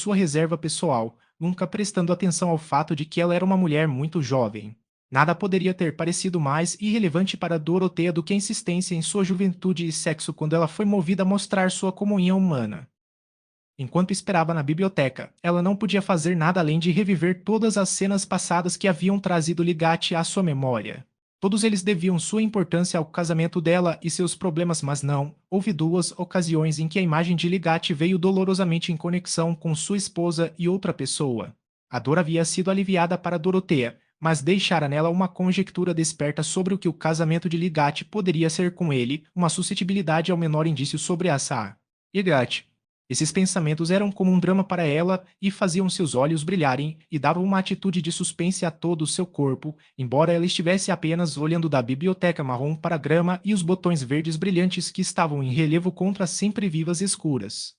sua reserva pessoal, nunca prestando atenção ao fato de que ela era uma mulher muito jovem. Nada poderia ter parecido mais irrelevante para Doroteia do que a insistência em sua juventude e sexo quando ela foi movida a mostrar sua comunhão humana. Enquanto esperava na biblioteca, ela não podia fazer nada além de reviver todas as cenas passadas que haviam trazido Ligate à sua memória. Todos eles deviam sua importância ao casamento dela e seus problemas, mas não. Houve duas ocasiões em que a imagem de Ligate veio dolorosamente em conexão com sua esposa e outra pessoa. A dor havia sido aliviada para Doroteia, mas deixara nela uma conjectura desperta sobre o que o casamento de Ligate poderia ser com ele, uma suscetibilidade ao menor indício sobre essa Ligate. Esses pensamentos eram como um drama para ela e faziam seus olhos brilharem e davam uma atitude de suspense a todo o seu corpo, embora ela estivesse apenas olhando da biblioteca marrom para a grama e os botões verdes brilhantes que estavam em relevo contra as sempre vivas escuras.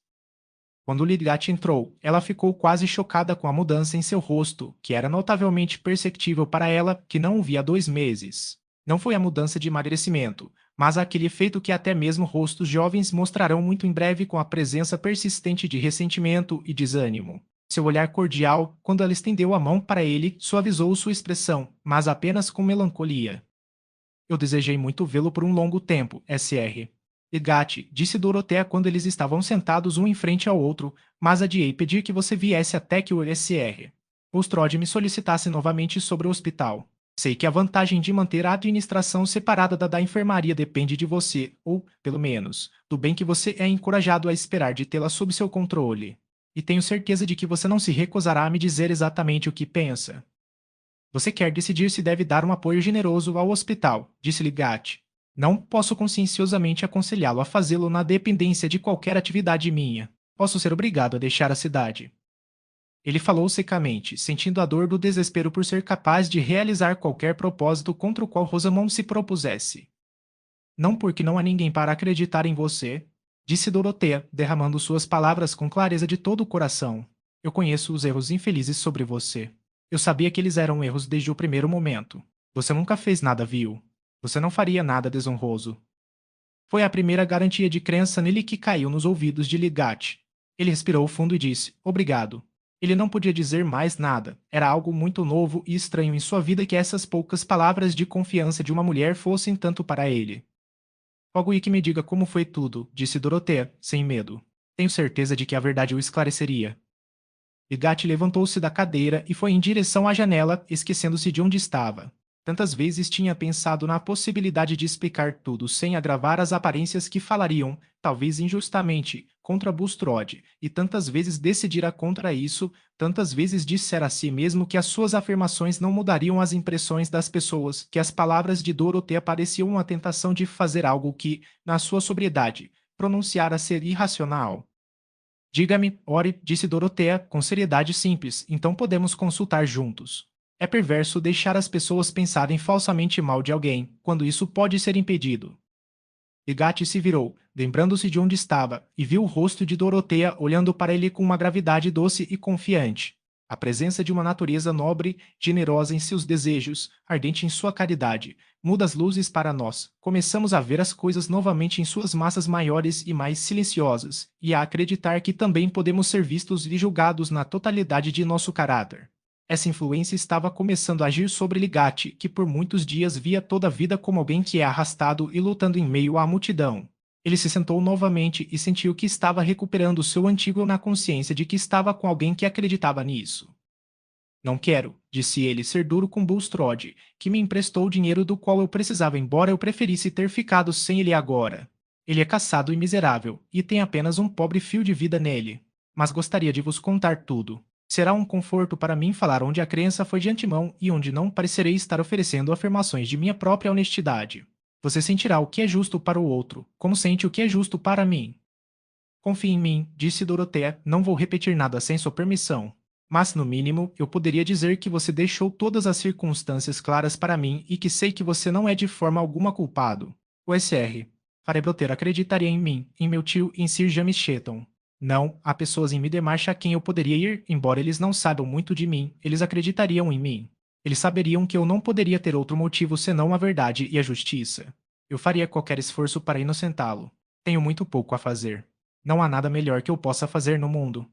Quando Lidgat entrou, ela ficou quase chocada com a mudança em seu rosto, que era notavelmente perceptível para ela, que não o via há 2 meses. Não foi a mudança de emagrecimento, mas aquele efeito que até mesmo rostos jovens mostrarão muito em breve com a presença persistente de ressentimento e desânimo. Seu olhar cordial, quando ela estendeu a mão para ele, suavizou sua expressão, mas apenas com melancolia. Eu desejei muito vê-lo por um longo tempo, Sr. Ligate, disse Dorothea quando eles estavam sentados um em frente ao outro, mas adiei pedir que você viesse até que o Sr. Bulstrode me solicitasse novamente sobre o hospital. Sei que a vantagem de manter a administração separada da enfermaria depende de você, ou, pelo menos, do bem que você é encorajado a esperar de tê-la sob seu controle. E tenho certeza de que você não se recusará a me dizer exatamente o que pensa. Você quer decidir se deve dar um apoio generoso ao hospital, disse Ligate. Não posso conscienciosamente aconselhá-lo a fazê-lo na dependência de qualquer atividade minha. Posso ser obrigado a deixar a cidade. Ele falou secamente, sentindo a dor do desespero por ser capaz de realizar qualquer propósito contra o qual Rosamond se propusesse. Não porque não há ninguém para acreditar em você, disse Dorothea, derramando suas palavras com clareza de todo o coração. Eu conheço os erros infelizes sobre você. Eu sabia que eles eram erros desde o primeiro momento. Você nunca fez nada vil. Você não faria nada desonroso. Foi a primeira garantia de crença nele que caiu nos ouvidos de Ligate. Ele respirou fundo e disse, obrigado. Ele não podia dizer mais nada. Era algo muito novo e estranho em sua vida que essas poucas palavras de confiança de uma mulher fossem tanto para ele. Rogo-lhe que me diga como foi tudo, disse Dorothea, sem medo. Tenho certeza de que a verdade o esclareceria. Ligate levantou-se da cadeira e foi em direção à janela, esquecendo-se de onde estava. Tantas vezes tinha pensado na possibilidade de explicar tudo sem agravar as aparências que falariam, talvez injustamente, contra Bulstrode, e tantas vezes decidira contra isso, tantas vezes dissera a si mesmo que as suas afirmações não mudariam as impressões das pessoas, que as palavras de Dorothea pareciam uma tentação de fazer algo que, na sua sobriedade, pronunciara ser irracional. Diga-me, ore, disse Dorothea, com seriedade simples, então podemos consultar juntos. É perverso deixar as pessoas pensarem falsamente mal de alguém, quando isso pode ser impedido. Ligate se virou, lembrando-se de onde estava, e viu o rosto de Dorothea olhando para ele com uma gravidade doce e confiante. A presença de uma natureza nobre, generosa em seus desejos, ardente em sua caridade, muda as luzes para nós. Começamos a ver as coisas novamente em suas massas maiores e mais silenciosas, e a acreditar que também podemos ser vistos e julgados na totalidade de nosso caráter. Essa influência estava começando a agir sobre Ligate, que por muitos dias via toda a vida como alguém que é arrastado e lutando em meio à multidão. Ele se sentou novamente e sentiu que estava recuperando seu antigo na consciência de que estava com alguém que acreditava nisso. Não quero, disse ele, ser duro com Bulstrode, que me emprestou o dinheiro do qual eu precisava, embora eu preferisse ter ficado sem ele agora. Ele é caçado e miserável, e tem apenas um pobre fio de vida nele. Mas gostaria de vos contar tudo. Será um conforto para mim falar onde a crença foi de antemão e onde não parecerei estar oferecendo afirmações de minha própria honestidade. Você sentirá o que é justo para o outro, como sente o que é justo para mim. Confie em mim, disse Dorothea, não vou repetir nada sem sua permissão. Mas, no mínimo, eu poderia dizer que você deixou todas as circunstâncias claras para mim e que sei que você não é de forma alguma culpado. O Sr. Farebroter acreditaria em mim, em meu tio e em Sir James Chetton. Não, há pessoas em Middlemarch a quem eu poderia ir, embora eles não saibam muito de mim, eles acreditariam em mim. Eles saberiam que eu não poderia ter outro motivo senão a verdade e a justiça. Eu faria qualquer esforço para inocentá-lo. Tenho muito pouco a fazer. Não há nada melhor que eu possa fazer no mundo.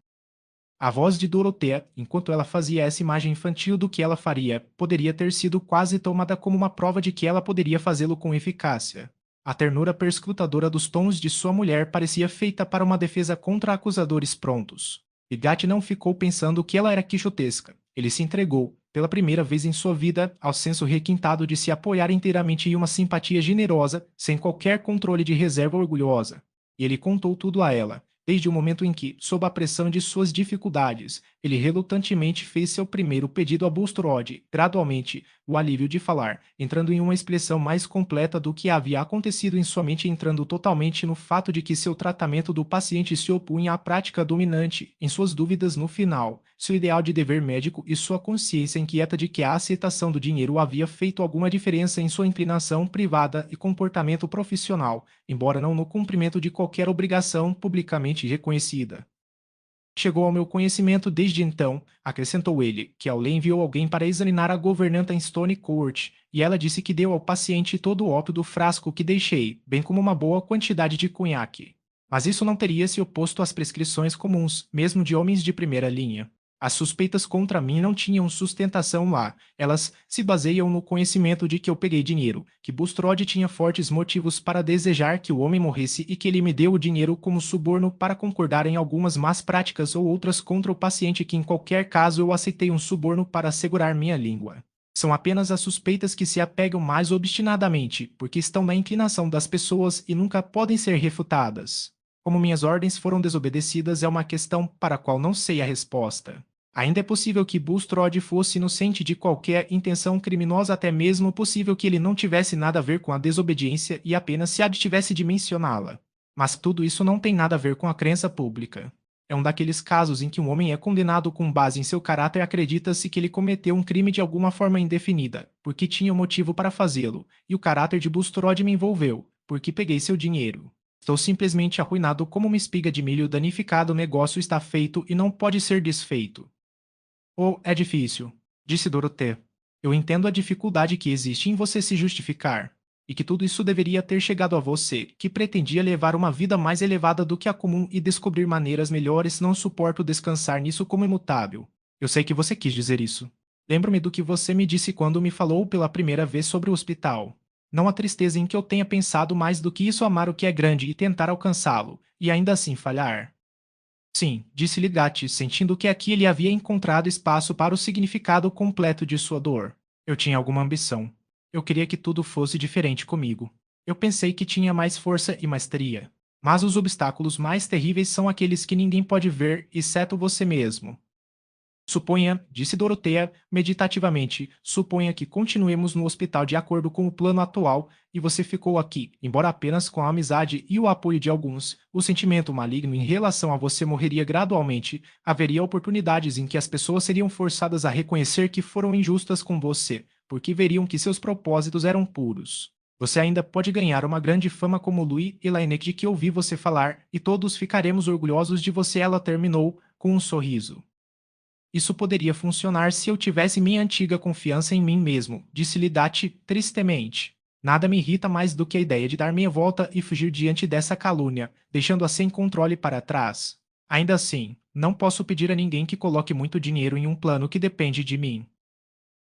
A voz de Dorothea, enquanto ela fazia essa imagem infantil do que ela faria, poderia ter sido quase tomada como uma prova de que ela poderia fazê-lo com eficácia. A ternura perscrutadora dos tons de sua mulher parecia feita para uma defesa contra acusadores prontos. E Gat não ficou pensando que ela era quixotesca. Ele se entregou, pela primeira vez em sua vida, ao senso requintado de se apoiar inteiramente em uma simpatia generosa, sem qualquer controle de reserva orgulhosa. E ele contou tudo a ela, desde o momento em que, sob a pressão de suas dificuldades, ele relutantemente fez seu primeiro pedido a Bulstrode, gradualmente, o alívio de falar, entrando em uma expressão mais completa do que havia acontecido em sua mente, entrando totalmente no fato de que seu tratamento do paciente se opunha à prática dominante, em suas dúvidas no final, seu ideal de dever médico e sua consciência inquieta de que a aceitação do dinheiro havia feito alguma diferença em sua inclinação privada e comportamento profissional, embora não no cumprimento de qualquer obrigação publicamente reconhecida. Chegou ao meu conhecimento desde então, acrescentou ele, que Aulé enviou alguém para examinar a governanta em Stone Court, e ela disse que deu ao paciente todo o ópio do frasco que deixei, bem como uma boa quantidade de conhaque. Mas isso não teria se oposto às prescrições comuns, mesmo de homens de primeira linha. As suspeitas contra mim não tinham sustentação lá. Elas se baseiam no conhecimento de que eu peguei dinheiro, que Bulstrode tinha fortes motivos para desejar que o homem morresse e que ele me deu o dinheiro como suborno para concordar em algumas más práticas ou outras contra o paciente, que em qualquer caso eu aceitei um suborno para assegurar minha língua. São apenas as suspeitas que se apegam mais obstinadamente, porque estão na inclinação das pessoas e nunca podem ser refutadas. Como minhas ordens foram desobedecidas é uma questão para a qual não sei a resposta. Ainda é possível que Bulstrode fosse inocente de qualquer intenção criminosa, até mesmo possível que ele não tivesse nada a ver com a desobediência e apenas se adtivesse de mencioná-la. Mas tudo isso não tem nada a ver com a crença pública. É um daqueles casos em que um homem é condenado com base em seu caráter e acredita-se que ele cometeu um crime de alguma forma indefinida, porque tinha um motivo para fazê-lo, e o caráter de Bulstrode me envolveu, porque peguei seu dinheiro. Estou simplesmente arruinado como uma espiga de milho danificada. O negócio está feito e não pode ser desfeito. Ou é difícil, disse Dorothée. Eu entendo a dificuldade que existe em você se justificar, e que tudo isso deveria ter chegado a você, que pretendia levar uma vida mais elevada do que a comum e descobrir maneiras melhores. Não suporto descansar nisso como imutável. Eu sei que você quis dizer isso. Lembro-me do que você me disse quando me falou pela primeira vez sobre o hospital. Não há tristeza em que eu tenha pensado mais do que isso: amar o que é grande e tentar alcançá-lo, e ainda assim falhar. Sim, disse-lhe Gatti, sentindo que aqui ele havia encontrado espaço para o significado completo de sua dor. Eu tinha alguma ambição. Eu queria que tudo fosse diferente comigo. Eu pensei que tinha mais força e maestria. Mas os obstáculos mais terríveis são aqueles que ninguém pode ver, exceto você mesmo. Suponha, disse Dorothea meditativamente, suponha que continuemos no hospital de acordo com o plano atual, e você ficou aqui, embora apenas com a amizade e o apoio de alguns. O sentimento maligno em relação a você morreria gradualmente. Haveria oportunidades em que as pessoas seriam forçadas a reconhecer que foram injustas com você, porque veriam que seus propósitos eram puros. Você ainda pode ganhar uma grande fama como Louis e Laennec, de que ouvi você falar, e todos ficaremos orgulhosos de você. Ela terminou com um sorriso. Isso poderia funcionar se eu tivesse minha antiga confiança em mim mesmo, disse-lhe Dati tristemente. Nada me irrita mais do que a ideia de dar meia volta e fugir diante dessa calúnia, deixando-a sem controle para trás. Ainda assim, não posso pedir a ninguém que coloque muito dinheiro em um plano que depende de mim.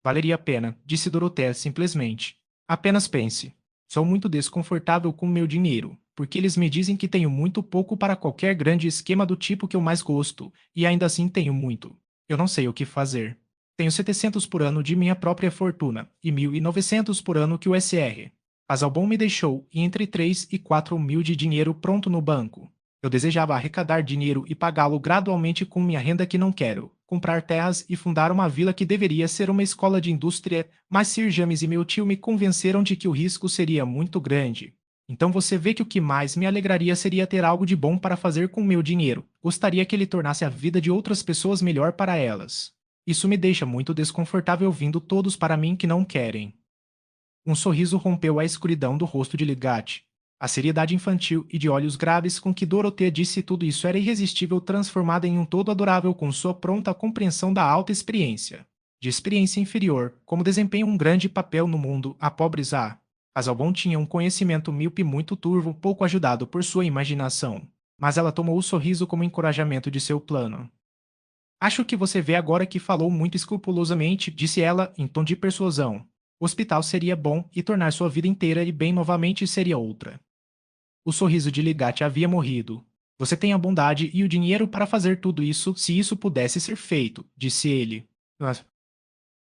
Valeria a pena, disse Dorothea simplesmente. Apenas pense. Sou muito desconfortável com meu dinheiro, porque eles me dizem que tenho muito pouco para qualquer grande esquema do tipo que eu mais gosto, e ainda assim tenho muito. Eu não sei o que fazer. Tenho 700 por ano de minha própria fortuna, e 1.900 por ano que o SR. Casalbon me deixou, e entre 3 e 4 mil de dinheiro pronto no banco. Eu desejava arrecadar dinheiro e pagá-lo gradualmente com minha renda, que não quero, comprar terras e fundar uma vila que deveria ser uma escola de indústria, mas Sir James e meu tio me convenceram de que o risco seria muito grande. Então você vê que o que mais me alegraria seria ter algo de bom para fazer com meu dinheiro. Gostaria que ele tornasse a vida de outras pessoas melhor para elas. Isso me deixa muito desconfortável vindo todos para mim que não querem. Um sorriso rompeu a escuridão do rosto de Ligat. A seriedade infantil e de olhos graves com que Dorothea disse tudo isso era irresistível, transformada em um todo adorável com sua pronta compreensão da alta experiência. De experiência inferior, como desempenha um grande papel no mundo, a pobre Zá. Casalbon tinha um conhecimento míope muito turvo, pouco ajudado por sua imaginação. Mas ela tomou o sorriso como encorajamento de seu plano. Acho que você vê agora que falou muito escrupulosamente, disse ela em tom de persuasão. O hospital seria bom e tornar sua vida inteira e bem novamente seria outra. O sorriso de Ligate havia morrido. Você tem a bondade e o dinheiro para fazer tudo isso se isso pudesse ser feito, disse ele. Mas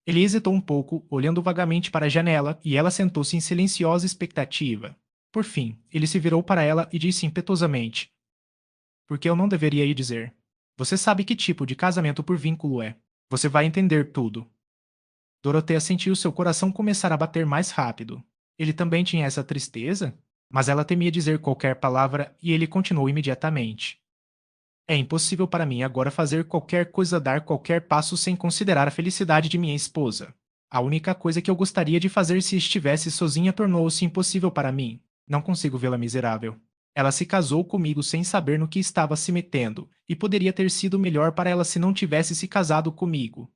ele hesitou um pouco, olhando vagamente para a janela, e ela sentou-se em silenciosa expectativa. Por fim, ele se virou para ela e disse impetuosamente: porque eu não deveria ir dizer. Você sabe que tipo de casamento por vínculo é. Você vai entender tudo. Dorotea sentiu seu coração começar a bater mais rápido. Ele também tinha essa tristeza? Mas ela temia dizer qualquer palavra e ele continuou imediatamente. É impossível para mim agora fazer qualquer coisa, dar qualquer passo sem considerar a felicidade de minha esposa. A única coisa que eu gostaria de fazer se estivesse sozinha tornou-se impossível para mim. Não consigo vê-la miserável. Ela se casou comigo sem saber no que estava se metendo, e poderia ter sido melhor para ela se não tivesse se casado comigo.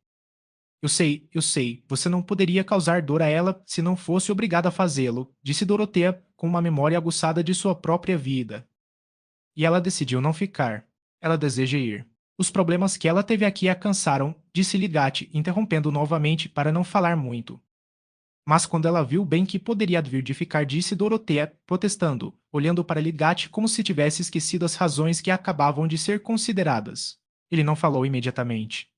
Eu sei, você não poderia causar dor a ela se não fosse obrigada a fazê-lo, disse Dorotea com uma memória aguçada de sua própria vida. E ela decidiu não ficar. Ela deseja ir. Os problemas que ela teve aqui a cansaram, disse Ligate, interrompendo novamente para não falar muito. Mas quando ela viu bem que poderia vir de ficar, disse Dorotea, protestando, olhando para Ligate como se tivesse esquecido as razões que acabavam de ser consideradas. Ele não falou imediatamente.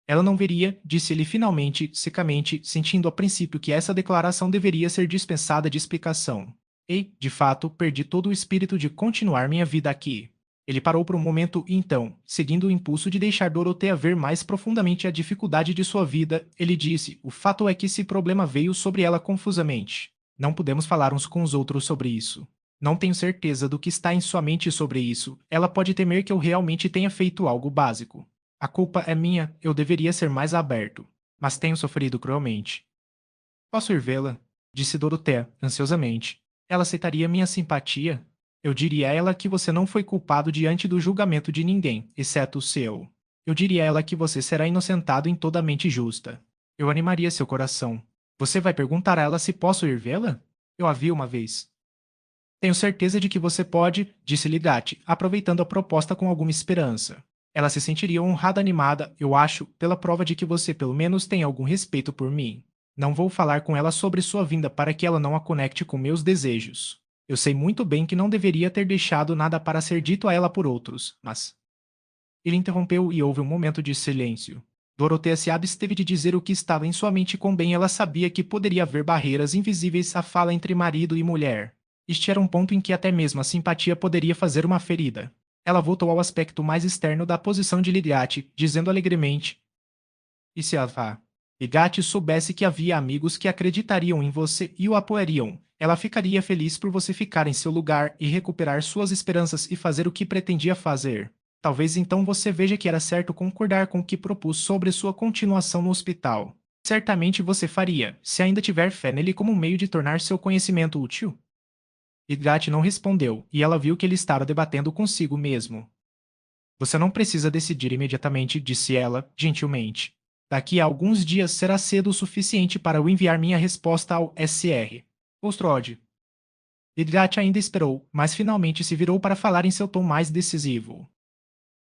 Ela não veria, disse ele finalmente, secamente, sentindo a princípio que essa declaração deveria ser dispensada de explicação. E, de fato, perdi todo o espírito de continuar minha vida aqui. Ele parou por um momento e então, seguindo o impulso de deixar Dorotea ver mais profundamente a dificuldade de sua vida, ele disse: o fato é que esse problema veio sobre ela confusamente. Não podemos falar uns com os outros sobre isso. Não tenho certeza do que está em sua mente sobre isso. Ela pode temer que eu realmente tenha feito algo básico. A culpa é minha, eu deveria ser mais aberto. Mas tenho sofrido cruelmente. Posso ir vê-la? Disse Dorothea, ansiosamente. Ela aceitaria minha simpatia? Eu diria a ela que você não foi culpado diante do julgamento de ninguém, exceto o seu. Eu diria a ela que você será inocentado em toda a mente justa. Eu animaria seu coração. Você vai perguntar a ela se posso ir vê-la? Eu a vi uma vez. Tenho certeza de que você pode, disse Ligate, aproveitando a proposta com alguma esperança. Ela se sentiria honrada, animada, eu acho, pela prova de que você pelo menos tem algum respeito por mim. Não vou falar com ela sobre sua vinda para que ela não a conecte com meus desejos. Eu sei muito bem que não deveria ter deixado nada para ser dito a ela por outros, mas... Ele interrompeu e houve um momento de silêncio. Dorothea se absteve de dizer o que estava em sua mente, com bem ela sabia que poderia haver barreiras invisíveis à fala entre marido e mulher. Este era um ponto em que até mesmo a simpatia poderia fazer uma ferida. Ela voltou ao aspecto mais externo da posição de Ligate, dizendo alegremente: e se a Ligate soubesse que havia amigos que acreditariam em você e o apoiariam, ela ficaria feliz por você ficar em seu lugar e recuperar suas esperanças e fazer o que pretendia fazer. Talvez então você veja que era certo concordar com o que propus sobre sua continuação no hospital. Certamente você faria, se ainda tiver fé nele como um meio de tornar seu conhecimento útil. Ligate não respondeu, e ela viu que ele estava debatendo consigo mesmo. Você não precisa decidir imediatamente, disse ela, gentilmente. Daqui a alguns dias será cedo o suficiente para eu enviar minha resposta ao SR. Ostrode. Ligate ainda esperou, mas finalmente se virou para falar em seu tom mais decisivo.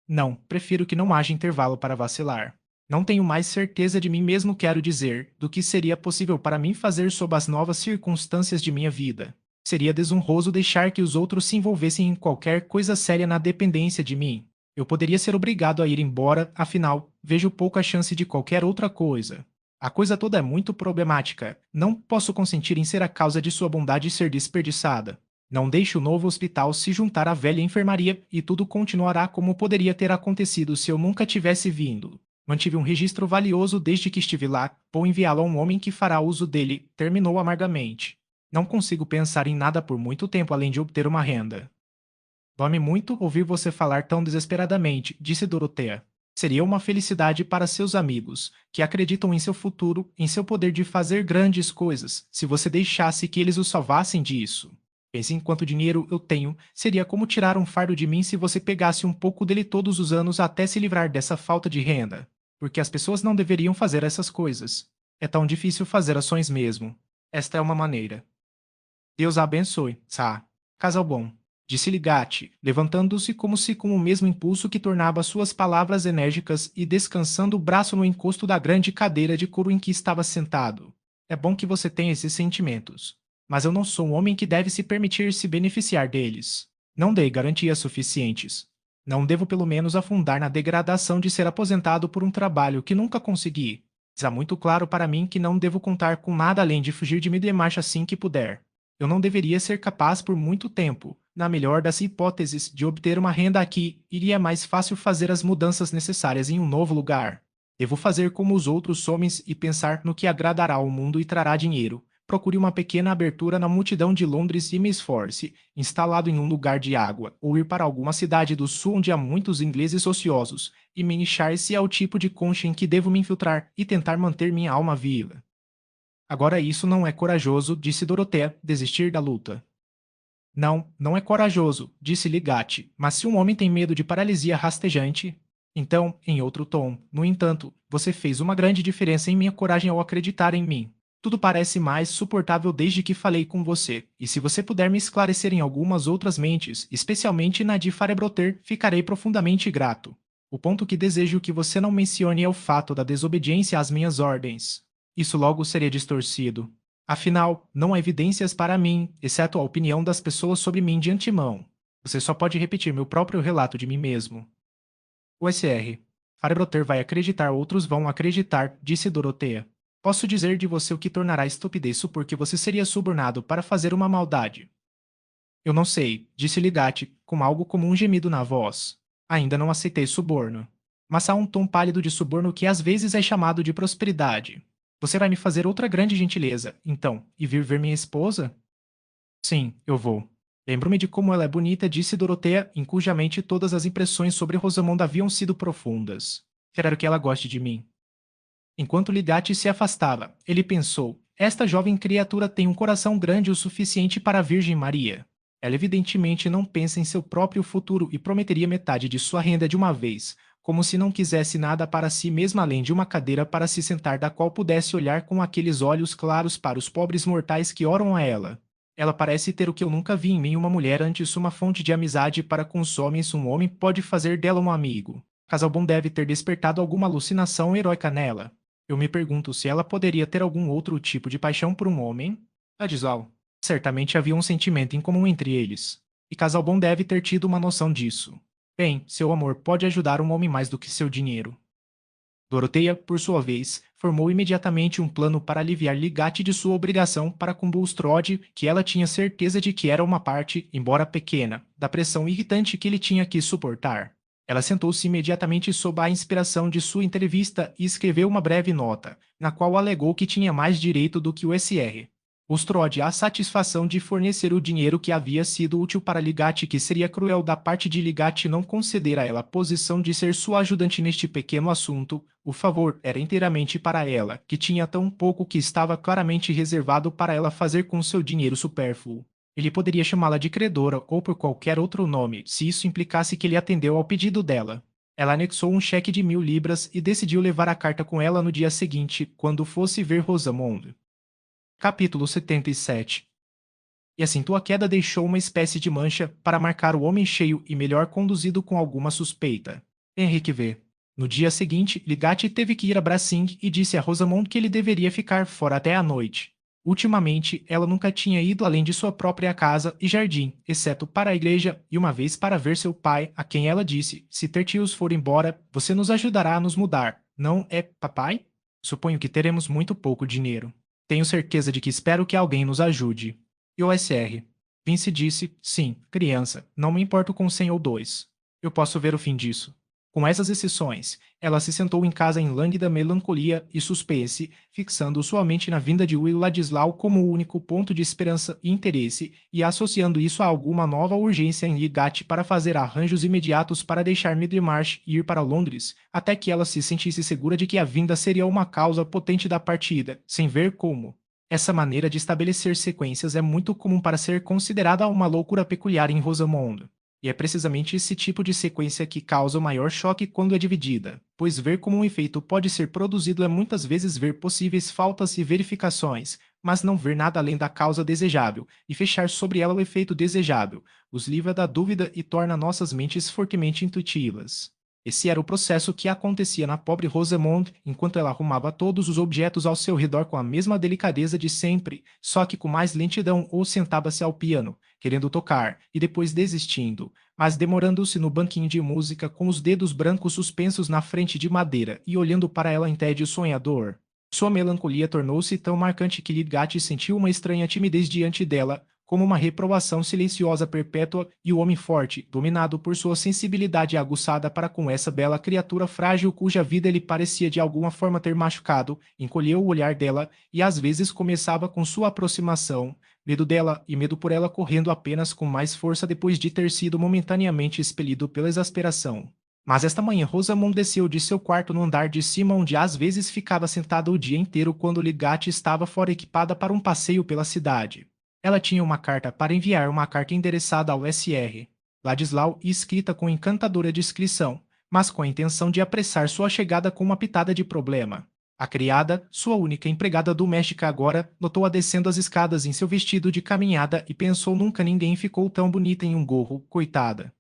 Não, prefiro que não haja intervalo para vacilar. Não tenho mais certeza de mim mesmo, quero dizer, do que seria possível para mim fazer sob as novas circunstâncias de minha vida. Seria desonroso deixar que os outros se envolvessem em qualquer coisa séria na dependência de mim. Eu poderia ser obrigado a ir embora, afinal, vejo pouca chance de qualquer outra coisa. A coisa toda é muito problemática. Não posso consentir em ser a causa de sua bondade ser desperdiçada. Não deixe o novo hospital se juntar à velha enfermaria e tudo continuará como poderia ter acontecido se eu nunca tivesse vindo. Mantive um registro valioso desde que estive lá, vou enviá-lo a um homem que fará uso dele, terminou amargamente. Não consigo pensar em nada por muito tempo além de obter uma renda. Dói-me muito ouvir você falar tão desesperadamente, disse Dorothea. Seria uma felicidade para seus amigos, que acreditam em seu futuro, em seu poder de fazer grandes coisas, se você deixasse que eles o salvassem disso. Pense em quanto dinheiro eu tenho, seria como tirar um fardo de mim se você pegasse um pouco dele todos os anos até se livrar dessa falta de renda. Porque as pessoas não deveriam fazer essas coisas. É tão difícil fazer ações mesmo. Esta é uma maneira. Deus a abençoe, Sa. Casal bom. disse Ligati, levantando-se como se com o mesmo impulso que tornava suas palavras enérgicas e descansando o braço no encosto da grande cadeira de couro em que estava sentado. É bom que você tenha esses sentimentos. Mas eu não sou um homem que deve se permitir se beneficiar deles. Não dei garantias suficientes. Não devo pelo menos afundar na degradação de ser aposentado por um trabalho que nunca consegui. Está muito claro para mim que não devo contar com nada além de fugir de Middlemarch assim que puder. Eu não deveria ser capaz por muito tempo, na melhor das hipóteses, de obter uma renda aqui, iria mais fácil fazer as mudanças necessárias em um novo lugar. Devo fazer como os outros homens e pensar no que agradará ao mundo e trará dinheiro. Procure uma pequena abertura na multidão de Londres e me esforce, instalado em um lugar de água, ou ir para alguma cidade do sul onde há muitos ingleses ociosos, e me se é o tipo de concha em que devo me infiltrar e tentar manter minha alma viva. Agora isso não é corajoso, disse Dorothea, desistir da luta. Não, não é corajoso, disse Ligati, mas se um homem tem medo de paralisia rastejante. Então, em outro tom, no entanto, você fez uma grande diferença em minha coragem ao acreditar em mim. Tudo parece mais suportável desde que falei com você, e se você puder me esclarecer em algumas outras mentes, especialmente na de Farebroter, ficarei profundamente grato. O ponto que desejo que você não mencione é o fato da desobediência às minhas ordens. Isso logo seria distorcido. Afinal, não há evidências para mim, exceto a opinião das pessoas sobre mim de antemão. Você só pode repetir meu próprio relato de mim mesmo. O SR. Firebroter vai acreditar, outros vão acreditar, disse Dorothea. Posso dizer de você o que tornará estupidez supor que você seria subornado para fazer uma maldade. Eu não sei, disse Ligati, com algo como um gemido na voz. Ainda não aceitei suborno. Mas há um tom pálido de suborno que às vezes é chamado de prosperidade. Você vai me fazer outra grande gentileza, então, e vir ver minha esposa? Sim, eu vou. Lembro-me de como ela é bonita, disse Dorothea, em cuja mente todas as impressões sobre Rosamond haviam sido profundas. Quero que ela goste de mim. Enquanto Ligati se afastava, ele pensou: esta jovem criatura tem um coração grande o suficiente para a Virgem Maria. Ela evidentemente não pensa em seu próprio futuro e prometeria metade de sua renda de uma vez, como se não quisesse nada para si mesma além de uma cadeira para se sentar da qual pudesse olhar com aqueles olhos claros para os pobres mortais que oram a ela. Ela parece ter o que eu nunca vi em nenhuma mulher antes, uma fonte de amizade para com os homens. Um homem pode fazer dela um amigo. Casalbon deve ter despertado alguma alucinação heróica nela. Eu me pergunto se ela poderia ter algum outro tipo de paixão por um homem. Adisal. Certamente havia um sentimento em comum entre eles. E Casalbon deve ter tido uma noção disso. Bem, seu amor pode ajudar um homem mais do que seu dinheiro. Dorothea, por sua vez, formou imediatamente um plano para aliviar Ligati de sua obrigação para com Bulstrode, que ela tinha certeza de que era uma parte, embora pequena, da pressão irritante que ele tinha que suportar. Ela sentou-se imediatamente sob a inspiração de sua entrevista e escreveu uma breve nota, na qual alegou que tinha mais direito do que o SR. Mostrou-lhe a satisfação de fornecer o dinheiro que havia sido útil para Ligati, que seria cruel da parte de Ligati não conceder a ela a posição de ser sua ajudante neste pequeno assunto. O favor era inteiramente para ela, que tinha tão pouco que estava claramente reservado para ela fazer com seu dinheiro supérfluo. Ele poderia chamá-la de credora ou por qualquer outro nome, se isso implicasse que ele atendeu ao pedido dela. Ela anexou um cheque de 1000 libras e decidiu levar a carta com ela no dia seguinte, quando fosse ver Rosamond. Capítulo 77. E assim tua queda deixou uma espécie de mancha para marcar o homem cheio e melhor conduzido com alguma suspeita. Henrique V. No dia seguinte, Ligati teve que ir a Brassing e disse a Rosamond que ele deveria ficar fora até a noite. Ultimamente, ela nunca tinha ido além de sua própria casa e jardim, exceto para a igreja e uma vez para ver seu pai, a quem ela disse: se Tertius for embora, você nos ajudará a nos mudar. Não é, papai? Suponho que teremos muito pouco dinheiro. Tenho certeza de que espero que alguém nos ajude. E o SR. Vince disse: sim, criança, não me importo com 100 ou 2. Eu posso ver o fim disso. Com essas exceções, ela se sentou em casa em lânguida melancolia e suspense, fixando sua mente na vinda de Will Ladislau como o único ponto de esperança e interesse, e associando isso a alguma nova urgência em Ligati para fazer arranjos imediatos para deixar Middlemarch e ir para Londres, até que ela se sentisse segura de que a vinda seria uma causa potente da partida, sem ver como. Essa maneira de estabelecer sequências é muito comum para ser considerada uma loucura peculiar em Rosamond. E é precisamente esse tipo de sequência que causa o maior choque quando é dividida, pois ver como um efeito pode ser produzido é muitas vezes ver possíveis faltas e verificações, mas não ver nada além da causa desejável, e fechar sobre ela o efeito desejável, os livra da dúvida e torna nossas mentes fortemente intuitivas. Esse era o processo que acontecia na pobre Rosamond enquanto ela arrumava todos os objetos ao seu redor com a mesma delicadeza de sempre, só que com mais lentidão, ou sentava-se ao piano, querendo tocar, e depois desistindo, mas demorando-se no banquinho de música com os dedos brancos suspensos na frente de madeira e olhando para ela em tédio sonhador. Sua melancolia tornou-se tão marcante que Lidgate sentiu uma estranha timidez diante dela, como uma reprovação silenciosa perpétua, e o homem forte, dominado por sua sensibilidade aguçada para com essa bela criatura frágil cuja vida ele parecia de alguma forma ter machucado, encolheu o olhar dela, e às vezes começava com sua aproximação, medo dela e medo por ela correndo apenas com mais força depois de ter sido momentaneamente expelido pela exasperação. Mas esta manhã Rosamond desceu de seu quarto no andar de cima onde às vezes ficava sentada o dia inteiro quando Lidgate estava fora equipada para um passeio pela cidade. Ela tinha uma carta para enviar, uma carta endereçada ao Sr. Ladislau e escrita com encantadora discrição, mas com a intenção de apressar sua chegada com uma pitada de problema. A criada, sua única empregada doméstica agora, notou-a descendo as escadas em seu vestido de caminhada e pensou nunca ninguém ficou tão bonita em um gorro, coitada.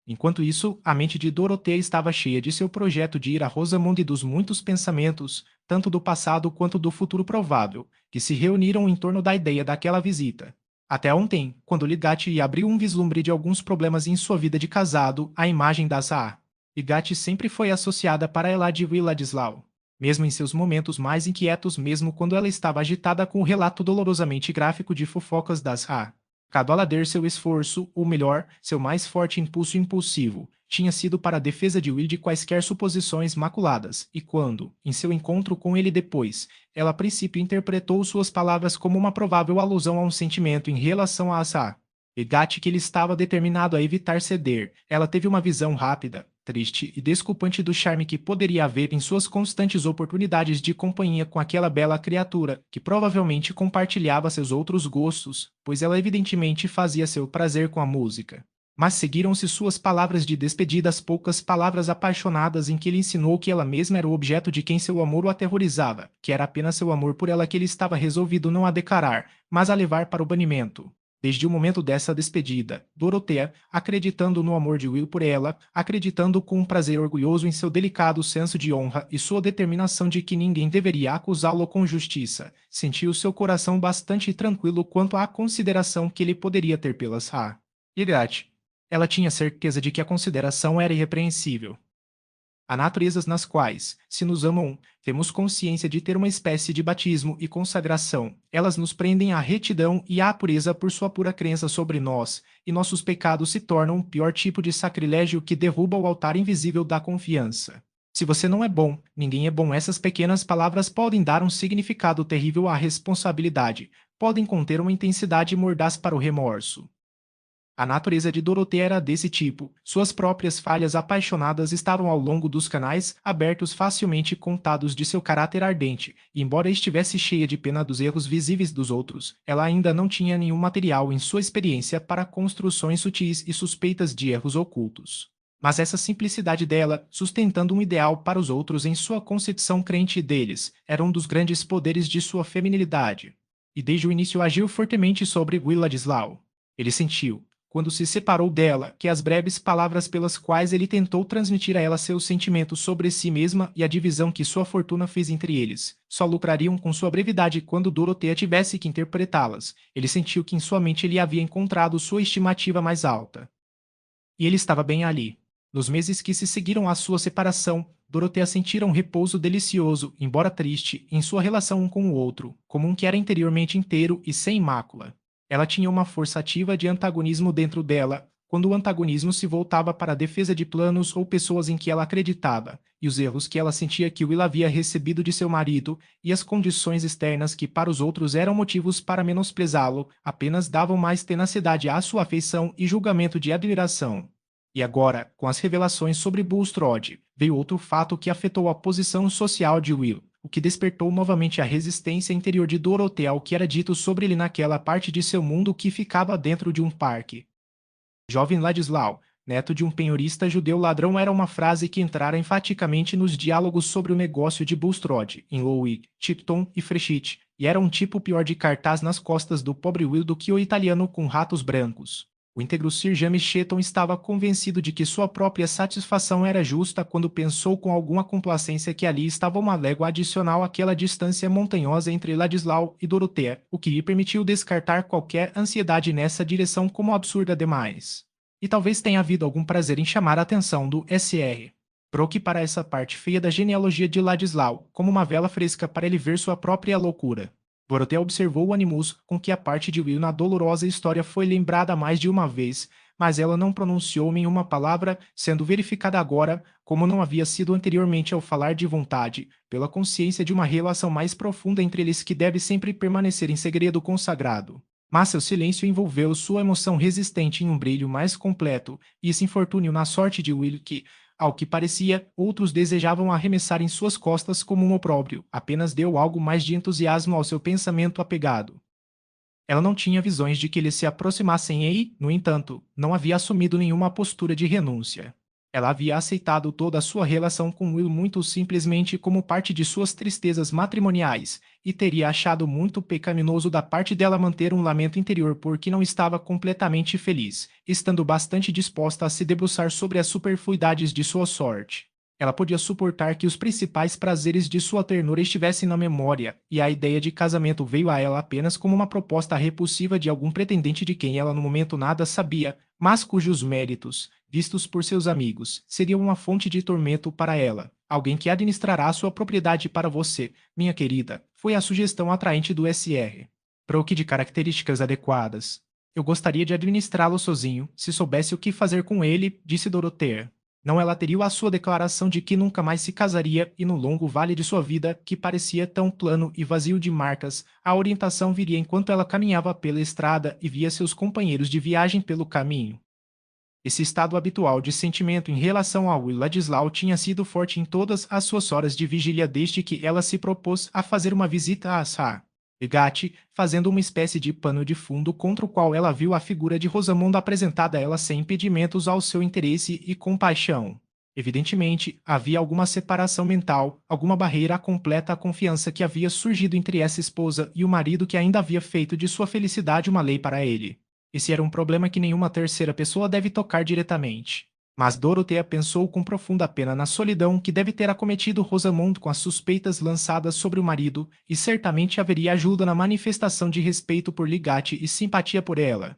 Enquanto isso, a mente de Dorothea estava cheia de seu projeto de ir a Rosamond e dos muitos pensamentos, tanto do passado quanto do futuro provável, que se reuniram em torno da ideia daquela visita. Até ontem, quando Ligati abriu um vislumbre de alguns problemas em sua vida de casado, a imagem da Zaa. Ligati sempre foi associada para ela de Ladislau. Mesmo em seus momentos mais inquietos, mesmo quando ela estava agitada com o relato dolorosamente gráfico de fofocas das Zaa. Cadwallader seu esforço, ou melhor, seu mais forte impulso impulsivo, tinha sido para a defesa de Will de quaisquer suposições maculadas, e quando, em seu encontro com ele depois, ela a princípio interpretou suas palavras como uma provável alusão a um sentimento em relação a Asa, Egate que ele estava determinado a evitar ceder, ela teve uma visão rápida, triste e desculpante do charme que poderia haver em suas constantes oportunidades de companhia com aquela bela criatura, que provavelmente compartilhava seus outros gostos, pois ela evidentemente fazia seu prazer com a música. Mas seguiram-se suas palavras de despedida, as poucas palavras apaixonadas em que ele ensinou que ela mesma era o objeto de quem seu amor o aterrorizava, que era apenas seu amor por ela que ele estava resolvido não a declarar, mas a levar para o banimento. Desde o momento dessa despedida, Dorothea, acreditando no amor de Will por ela, acreditando com um prazer orgulhoso em seu delicado senso de honra e sua determinação de que ninguém deveria acusá-lo com justiça, sentiu seu coração bastante tranquilo quanto à consideração que ele poderia ter pelas Irate. Ela tinha certeza de que a consideração era irrepreensível. Há naturezas nas quais, se nos amam, temos consciência de ter uma espécie de batismo e consagração. Elas nos prendem à retidão e à pureza por sua pura crença sobre nós, e nossos pecados se tornam o pior tipo de sacrilégio que derruba o altar invisível da confiança. Se você não é bom, ninguém é bom. Essas pequenas palavras podem dar um significado terrível à responsabilidade, podem conter uma intensidade mordaz para o remorso. A natureza de Dorothea era desse tipo. Suas próprias falhas apaixonadas estavam ao longo dos canais abertos facilmente contados de seu caráter ardente, e embora estivesse cheia de pena dos erros visíveis dos outros, ela ainda não tinha nenhum material em sua experiência para construções sutis e suspeitas de erros ocultos. Mas essa simplicidade dela, sustentando um ideal para os outros em sua concepção crente deles, era um dos grandes poderes de sua feminilidade. E desde o início agiu fortemente sobre Will Ladislau. Ele sentiu, quando se separou dela, que as breves palavras pelas quais ele tentou transmitir a ela seus sentimentos sobre si mesma e a divisão que sua fortuna fez entre eles, só lucrariam com sua brevidade quando Dorothea tivesse que interpretá-las. Ele sentiu que em sua mente ele havia encontrado sua estimativa mais alta. E ele estava bem ali. Nos meses que se seguiram à sua separação, Dorothea sentira um repouso delicioso, embora triste, em sua relação um com o outro, como um que era interiormente inteiro e sem mácula. Ela tinha uma força ativa de antagonismo dentro dela, quando o antagonismo se voltava para a defesa de planos ou pessoas em que ela acreditava, e os erros que ela sentia que Will havia recebido de seu marido, e as condições externas que para os outros eram motivos para menosprezá-lo, apenas davam mais tenacidade à sua afeição e julgamento de admiração. E agora, com as revelações sobre Bulstrode, veio outro fato que afetou a posição social de Will, o que despertou novamente a resistência interior de Dorothea ao que era dito sobre ele naquela parte de seu mundo que ficava dentro de um parque. Jovem Ladislau, neto de um penhorista judeu ladrão, era uma frase que entrara enfaticamente nos diálogos sobre o negócio de Bulstrode, em Lowick, Tipton e Frechit, e era um tipo pior de cartaz nas costas do pobre Will do que o italiano com ratos brancos. O íntegro Sir James Chetton estava convencido de que sua própria satisfação era justa quando pensou com alguma complacência que ali estava uma légua adicional àquela distância montanhosa entre Ladislau e Dorothea, o que lhe permitiu descartar qualquer ansiedade nessa direção como absurda demais. E talvez tenha havido algum prazer em chamar a atenção do Sr. Brock para essa parte feia da genealogia de Ladislau, como uma vela fresca para ele ver sua própria loucura. Dorothea observou o animus com que a parte de Will na dolorosa história foi lembrada mais de uma vez, mas ela não pronunciou nenhuma palavra, sendo verificada agora, como não havia sido anteriormente ao falar de vontade, pela consciência de uma relação mais profunda entre eles que deve sempre permanecer em segredo consagrado. Mas seu silêncio envolveu sua emoção resistente em um brilho mais completo, e esse infortúnio na sorte de Will que, ao que parecia, outros desejavam arremessar em suas costas como um opróbrio, apenas deu algo mais de entusiasmo ao seu pensamento apegado. Ela não tinha visões de que eles se aproximassem e, no entanto, não havia assumido nenhuma postura de renúncia. Ela havia aceitado toda a sua relação com Will muito simplesmente como parte de suas tristezas matrimoniais, e teria achado muito pecaminoso da parte dela manter um lamento interior porque não estava completamente feliz, estando bastante disposta a se debruçar sobre as superfluidades de sua sorte. Ela podia suportar que os principais prazeres de sua ternura estivessem na memória, e a ideia de casamento veio a ela apenas como uma proposta repulsiva de algum pretendente de quem ela no momento nada sabia, mas cujos méritos, vistos por seus amigos, seriam uma fonte de tormento para ela. Alguém que administrará sua propriedade para você, minha querida, foi a sugestão atraente do Sr. Brock de características adequadas. Eu gostaria de administrá-lo sozinho, se soubesse o que fazer com ele, disse Dorothea. Não ela teria a sua declaração de que nunca mais se casaria e no longo vale de sua vida, que parecia tão plano e vazio de marcas, a orientação viria enquanto ela caminhava pela estrada e via seus companheiros de viagem pelo caminho. Esse estado habitual de sentimento em relação ao Will Ladislau tinha sido forte em todas as suas horas de vigília desde que ela se propôs a fazer uma visita a Sir Gatti, fazendo uma espécie de pano de fundo contra o qual ela viu a figura de Rosamund apresentada a ela sem impedimentos ao seu interesse e compaixão. Evidentemente, havia alguma separação mental, alguma barreira completa à confiança que havia surgido entre essa esposa e o marido que ainda havia feito de sua felicidade uma lei para ele. Esse era um problema que nenhuma terceira pessoa deve tocar diretamente. Mas Dorothea pensou com profunda pena na solidão que deve ter acometido Rosamund com as suspeitas lançadas sobre o marido, e certamente haveria ajuda na manifestação de respeito por Ligati e simpatia por ela.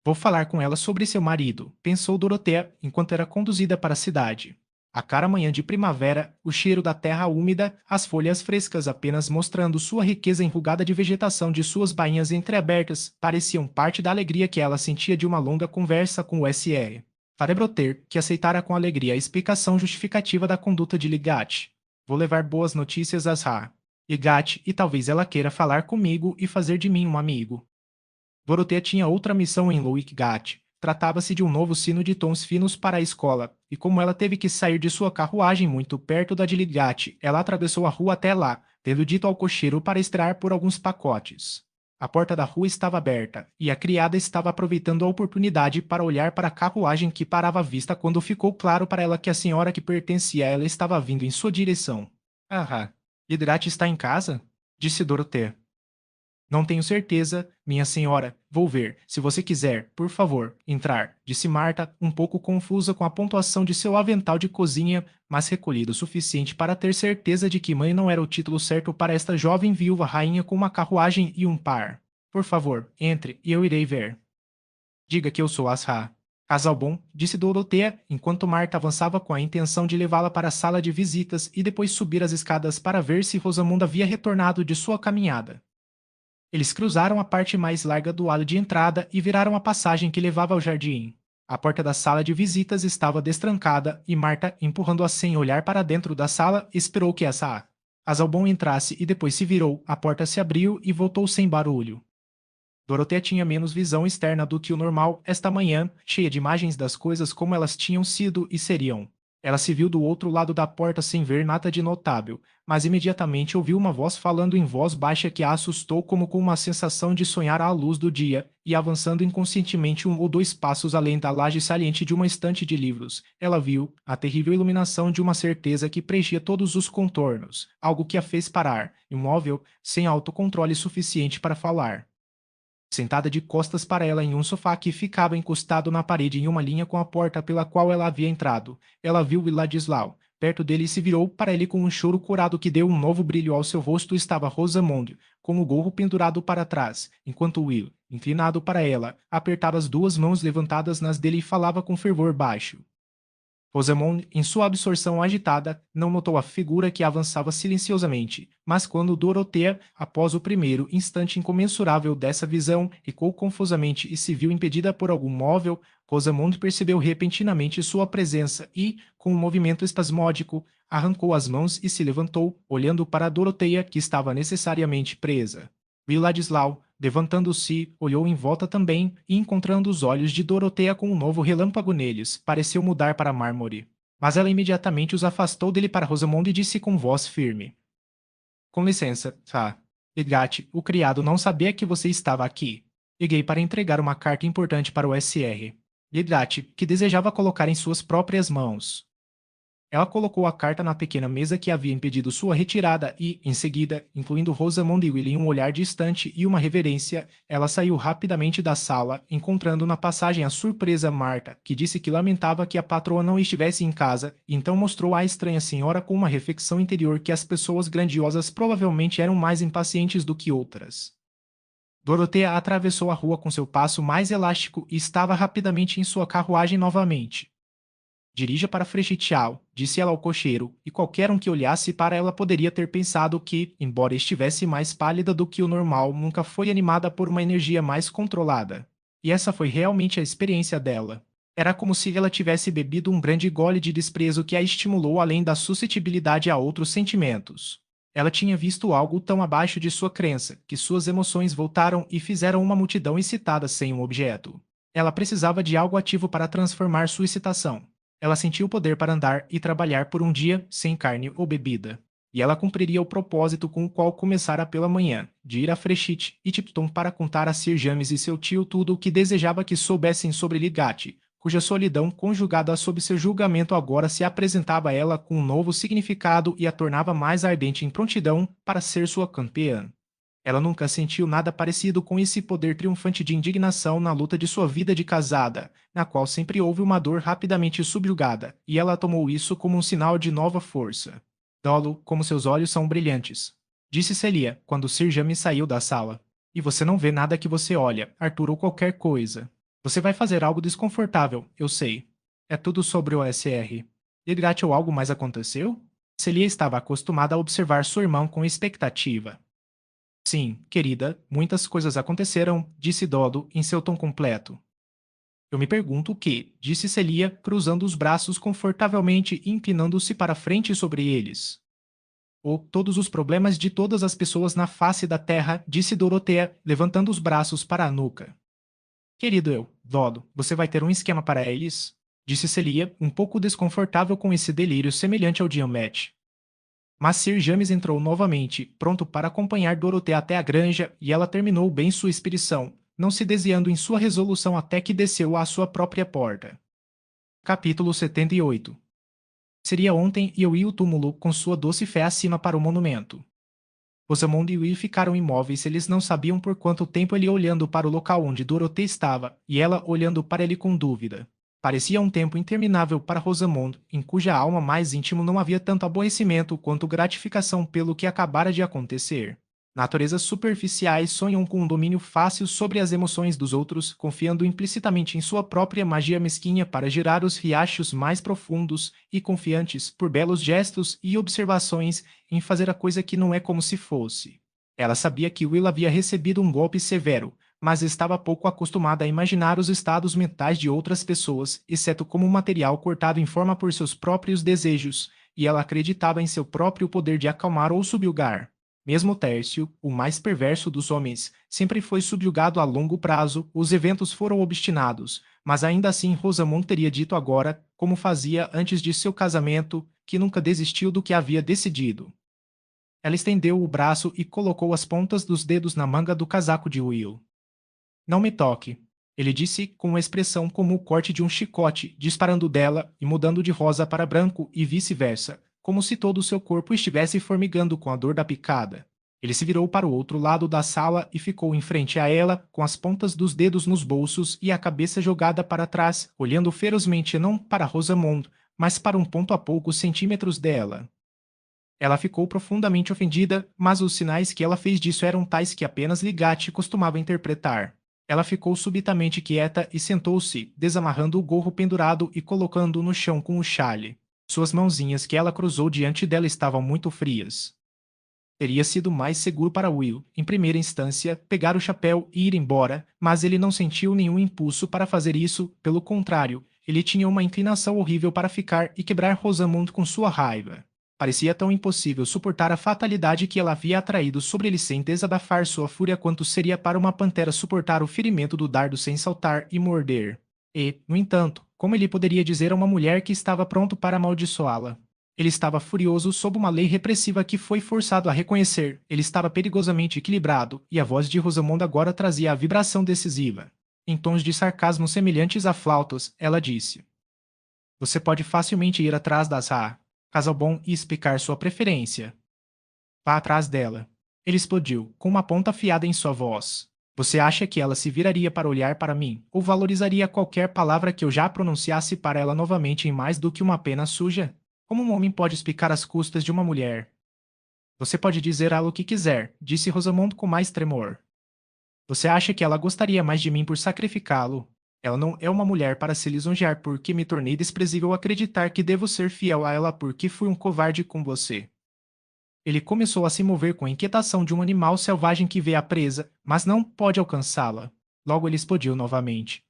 Vou falar com ela sobre seu marido, pensou Dorothea enquanto era conduzida para a cidade. A cara manhã de primavera, o cheiro da terra úmida, as folhas frescas apenas mostrando sua riqueza enrugada de vegetação de suas bainhas entreabertas, pareciam parte da alegria que ela sentia de uma longa conversa com o Sr. Farebroter, que aceitara com alegria a explicação justificativa da conduta de Ligati. Vou levar boas notícias a Sra. Ligati e talvez ela queira falar comigo e fazer de mim um amigo. Dorothea tinha outra missão em Louisgate. Tratava-se de um novo sino de tons finos para a escola, e como ela teve que sair de sua carruagem muito perto da de Ligati, ela atravessou a rua até lá, tendo dito ao cocheiro para esperar por alguns pacotes. A porta da rua estava aberta, e a criada estava aproveitando a oportunidade para olhar para a carruagem que parava à vista quando ficou claro para ela que a senhora que pertencia a ela estava vindo em sua direção. Ah, Liderate está em casa? Disse Dorothea. Não tenho certeza, minha senhora. Vou ver. Se você quiser, por favor, entrar, disse Marta, um pouco confusa com a pontuação de seu avental de cozinha, mas recolhida o suficiente para ter certeza de que mãe não era o título certo para esta jovem viúva rainha com uma carruagem e um par. Por favor, entre e eu irei ver. Diga que eu sou Asra. Casal bom, disse Dorothea, enquanto Marta avançava com a intenção de levá-la para a sala de visitas e depois subir as escadas para ver se Rosamund havia retornado de sua caminhada. Eles cruzaram a parte mais larga do hall de entrada e viraram a passagem que levava ao jardim. A porta da sala de visitas estava destrancada e Marta, empurrando-a sem olhar para dentro da sala, esperou que essa Asalbon entrasse e depois se virou, a porta se abriu e voltou sem barulho. Dorothea tinha menos visão externa do que o normal esta manhã, cheia de imagens das coisas como elas tinham sido e seriam. Ela se viu do outro lado da porta sem ver nada de notável, mas imediatamente ouviu uma voz falando em voz baixa que a assustou como com uma sensação de sonhar à luz do dia, e avançando inconscientemente 1 ou 2 passos além da laje saliente de uma estante de livros, ela viu a terrível iluminação de uma certeza que preenchia todos os contornos, algo que a fez parar, imóvel, sem autocontrole suficiente para falar. Sentada de costas para ela em um sofá que ficava encostado na parede em uma linha com a porta pela qual ela havia entrado, ela viu Ladislau. Perto dele e se virou para ele com um choro curado que deu um novo brilho ao seu rosto. Estava Rosamond, com o gorro pendurado para trás, enquanto Will, inclinado para ela, apertava as 2 mãos levantadas nas dele e falava com fervor baixo. Rosamond, em sua absorção agitada, não notou a figura que avançava silenciosamente, mas quando Dorothea, após o primeiro instante incomensurável dessa visão, recuou confusamente e se viu impedida por algum móvel, Rosamond percebeu repentinamente sua presença e, com um movimento espasmódico, arrancou as mãos e se levantou, olhando para Dorothea, que estava necessariamente presa. Ladislau, levantando-se, olhou em volta também, e encontrando os olhos de Dorothea com um novo relâmpago neles, pareceu mudar para mármore. Mas ela imediatamente os afastou dele para Rosamond e disse com voz firme: Com licença, tá. Edgate, o criado não sabia que você estava aqui. Liguei para entregar uma carta importante para o SR. Edgate, que desejava colocar em suas próprias mãos. Ela colocou a carta na pequena mesa que havia impedido sua retirada e, em seguida, incluindo Rosamond e Will em um olhar distante e uma reverência, ela saiu rapidamente da sala, encontrando na passagem a surpresa Marta, que disse que lamentava que a patroa não estivesse em casa, e então mostrou à estranha senhora com uma reflexão interior que as pessoas grandiosas provavelmente eram mais impacientes do que outras. Dorothea atravessou a rua com seu passo mais elástico e estava rapidamente em sua carruagem novamente. Dirija para Frechitial, disse ela ao cocheiro, e qualquer um que olhasse para ela poderia ter pensado que, embora estivesse mais pálida do que o normal, nunca foi animada por uma energia mais controlada. E essa foi realmente a experiência dela. Era como se ela tivesse bebido um grande gole de desprezo que a estimulou além da suscetibilidade a outros sentimentos. Ela tinha visto algo tão abaixo de sua crença, que suas emoções voltaram e fizeram uma multidão excitada sem um objeto. Ela precisava de algo ativo para transformar sua excitação. Ela sentiu o poder para andar e trabalhar por um dia sem carne ou bebida. E ela cumpriria o propósito com o qual começara pela manhã, de ir a Frechit e Tipton para contar a Sir James e seu tio tudo o que desejava que soubessem sobre Ligate, cuja solidão conjugada sob seu julgamento agora se apresentava a ela com um novo significado e a tornava mais ardente em prontidão para ser sua campeã. Ela nunca sentiu nada parecido com esse poder triunfante de indignação na luta de sua vida de casada, na qual sempre houve uma dor rapidamente subjugada, e ela tomou isso como um sinal de nova força. Dolo, como seus olhos são brilhantes, disse Celia, quando Sir James saiu da sala. E você não vê nada que você olha, Arthur ou qualquer coisa. Você vai fazer algo desconfortável, eu sei. É tudo sobre o SR. Edgate ou algo mais aconteceu? Celia estava acostumada a observar sua irmã com expectativa. Sim, querida, muitas coisas aconteceram, disse Dodo em seu tom completo. Eu me pergunto o que, disse Celia, cruzando os braços confortavelmente e inclinando-se para frente sobre eles. Ou todos os problemas de todas as pessoas na face da terra, disse Dorothea, levantando os braços para a nuca. Querido Dodo, você vai ter um esquema para eles? Disse Celia, um pouco desconfortável com esse delírio semelhante ao de Amete. Mas Sir James entrou novamente, pronto para acompanhar Dorothea até a granja, e ela terminou bem sua expedição, não se desviando em sua resolução até que desceu à sua própria porta. Capítulo 78. Seria ontem e eu ia ao túmulo com sua doce fé acima para o monumento. Rosamond e Will ficaram imóveis, eles não sabiam por quanto tempo ele olhando para o local onde Dorothea estava, e ela olhando para ele com dúvida. Parecia um tempo interminável para Rosamond, em cuja alma mais íntimo não havia tanto aborrecimento quanto gratificação pelo que acabara de acontecer. Naturezas superficiais sonham com um domínio fácil sobre as emoções dos outros, confiando implicitamente em sua própria magia mesquinha para girar os riachos mais profundos e confiantes, por belos gestos e observações, em fazer a coisa que não é como se fosse. Ela sabia que Will havia recebido um golpe severo, mas estava pouco acostumada a imaginar os estados mentais de outras pessoas, exceto como material cortado em forma por seus próprios desejos, e ela acreditava em seu próprio poder de acalmar ou subjugar. Mesmo Tércio, o mais perverso dos homens, sempre foi subjugado a longo prazo, os eventos foram obstinados, mas ainda assim Rosamond teria dito agora, como fazia antes de seu casamento, que nunca desistiu do que havia decidido. Ela estendeu o braço e colocou as pontas dos dedos na manga do casaco de Will. Não me toque, ele disse com uma expressão como o corte de um chicote, disparando dela e mudando de rosa para branco e vice-versa, como se todo o seu corpo estivesse formigando com a dor da picada. Ele se virou para o outro lado da sala e ficou em frente a ela, com as pontas dos dedos nos bolsos e a cabeça jogada para trás, olhando ferozmente não para Rosamond, mas para um ponto a poucos centímetros dela. Ela ficou profundamente ofendida, mas os sinais que ela fez disso eram tais que apenas Ligate costumava interpretar. Ela ficou subitamente quieta e sentou-se, desamarrando o gorro pendurado e colocando-o no chão com o chale. Suas mãozinhas que ela cruzou diante dela estavam muito frias. Teria sido mais seguro para Will, em primeira instância, pegar o chapéu e ir embora, mas ele não sentiu nenhum impulso para fazer isso, pelo contrário, ele tinha uma inclinação horrível para ficar e quebrar Rosamund com sua raiva. Parecia tão impossível suportar a fatalidade que ela havia atraído sobre ele sem desabafar sua fúria quanto seria para uma pantera suportar o ferimento do dardo sem saltar e morder. E, no entanto, como ele poderia dizer a uma mulher que estava pronto para amaldiçoá-la? Ele estava furioso sob uma lei repressiva que foi forçado a reconhecer. Ele estava perigosamente equilibrado, e a voz de Rosamond agora trazia a vibração decisiva. Em tons de sarcasmo semelhantes a flautas, ela disse: Você pode facilmente ir atrás das Casalbon e explicar sua preferência. Vá atrás dela. Ele explodiu, com uma ponta afiada em sua voz. Você acha que ela se viraria para olhar para mim, ou valorizaria qualquer palavra que eu já pronunciasse para ela novamente em mais do que uma pena suja? Como um homem pode explicar as custas de uma mulher? Você pode dizer ela o que quiser, disse Rosamond com mais tremor. Você acha que ela gostaria mais de mim por sacrificá-lo? Ela não é uma mulher para se lisonjear porque me tornei desprezível acreditar que devo ser fiel a ela porque fui um covarde com você. Ele começou a se mover com a inquietação de um animal selvagem que vê a presa, mas não pode alcançá-la. Logo ele explodiu novamente.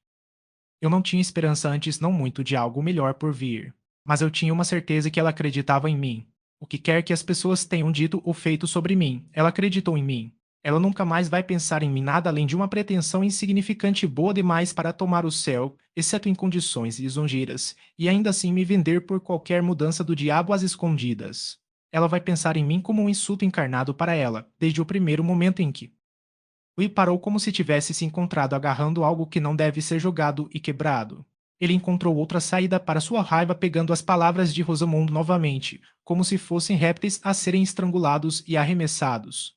Eu não tinha esperança antes não muito de algo melhor por vir. Mas eu tinha uma certeza que ela acreditava em mim. O que quer que as pessoas tenham dito ou feito sobre mim, ela acreditou em mim. Ela nunca mais vai pensar em mim nada além de uma pretensão insignificante boa demais para tomar o céu, exceto em condições lisonjeiras, e ainda assim me vender por qualquer mudança do diabo às escondidas. Ela vai pensar em mim como um insulto encarnado para ela, desde o primeiro momento em que Will parou como se tivesse se encontrado agarrando algo que não deve ser jogado e quebrado. Ele encontrou outra saída para sua raiva pegando as palavras de Rosamond novamente, como se fossem répteis a serem estrangulados e arremessados.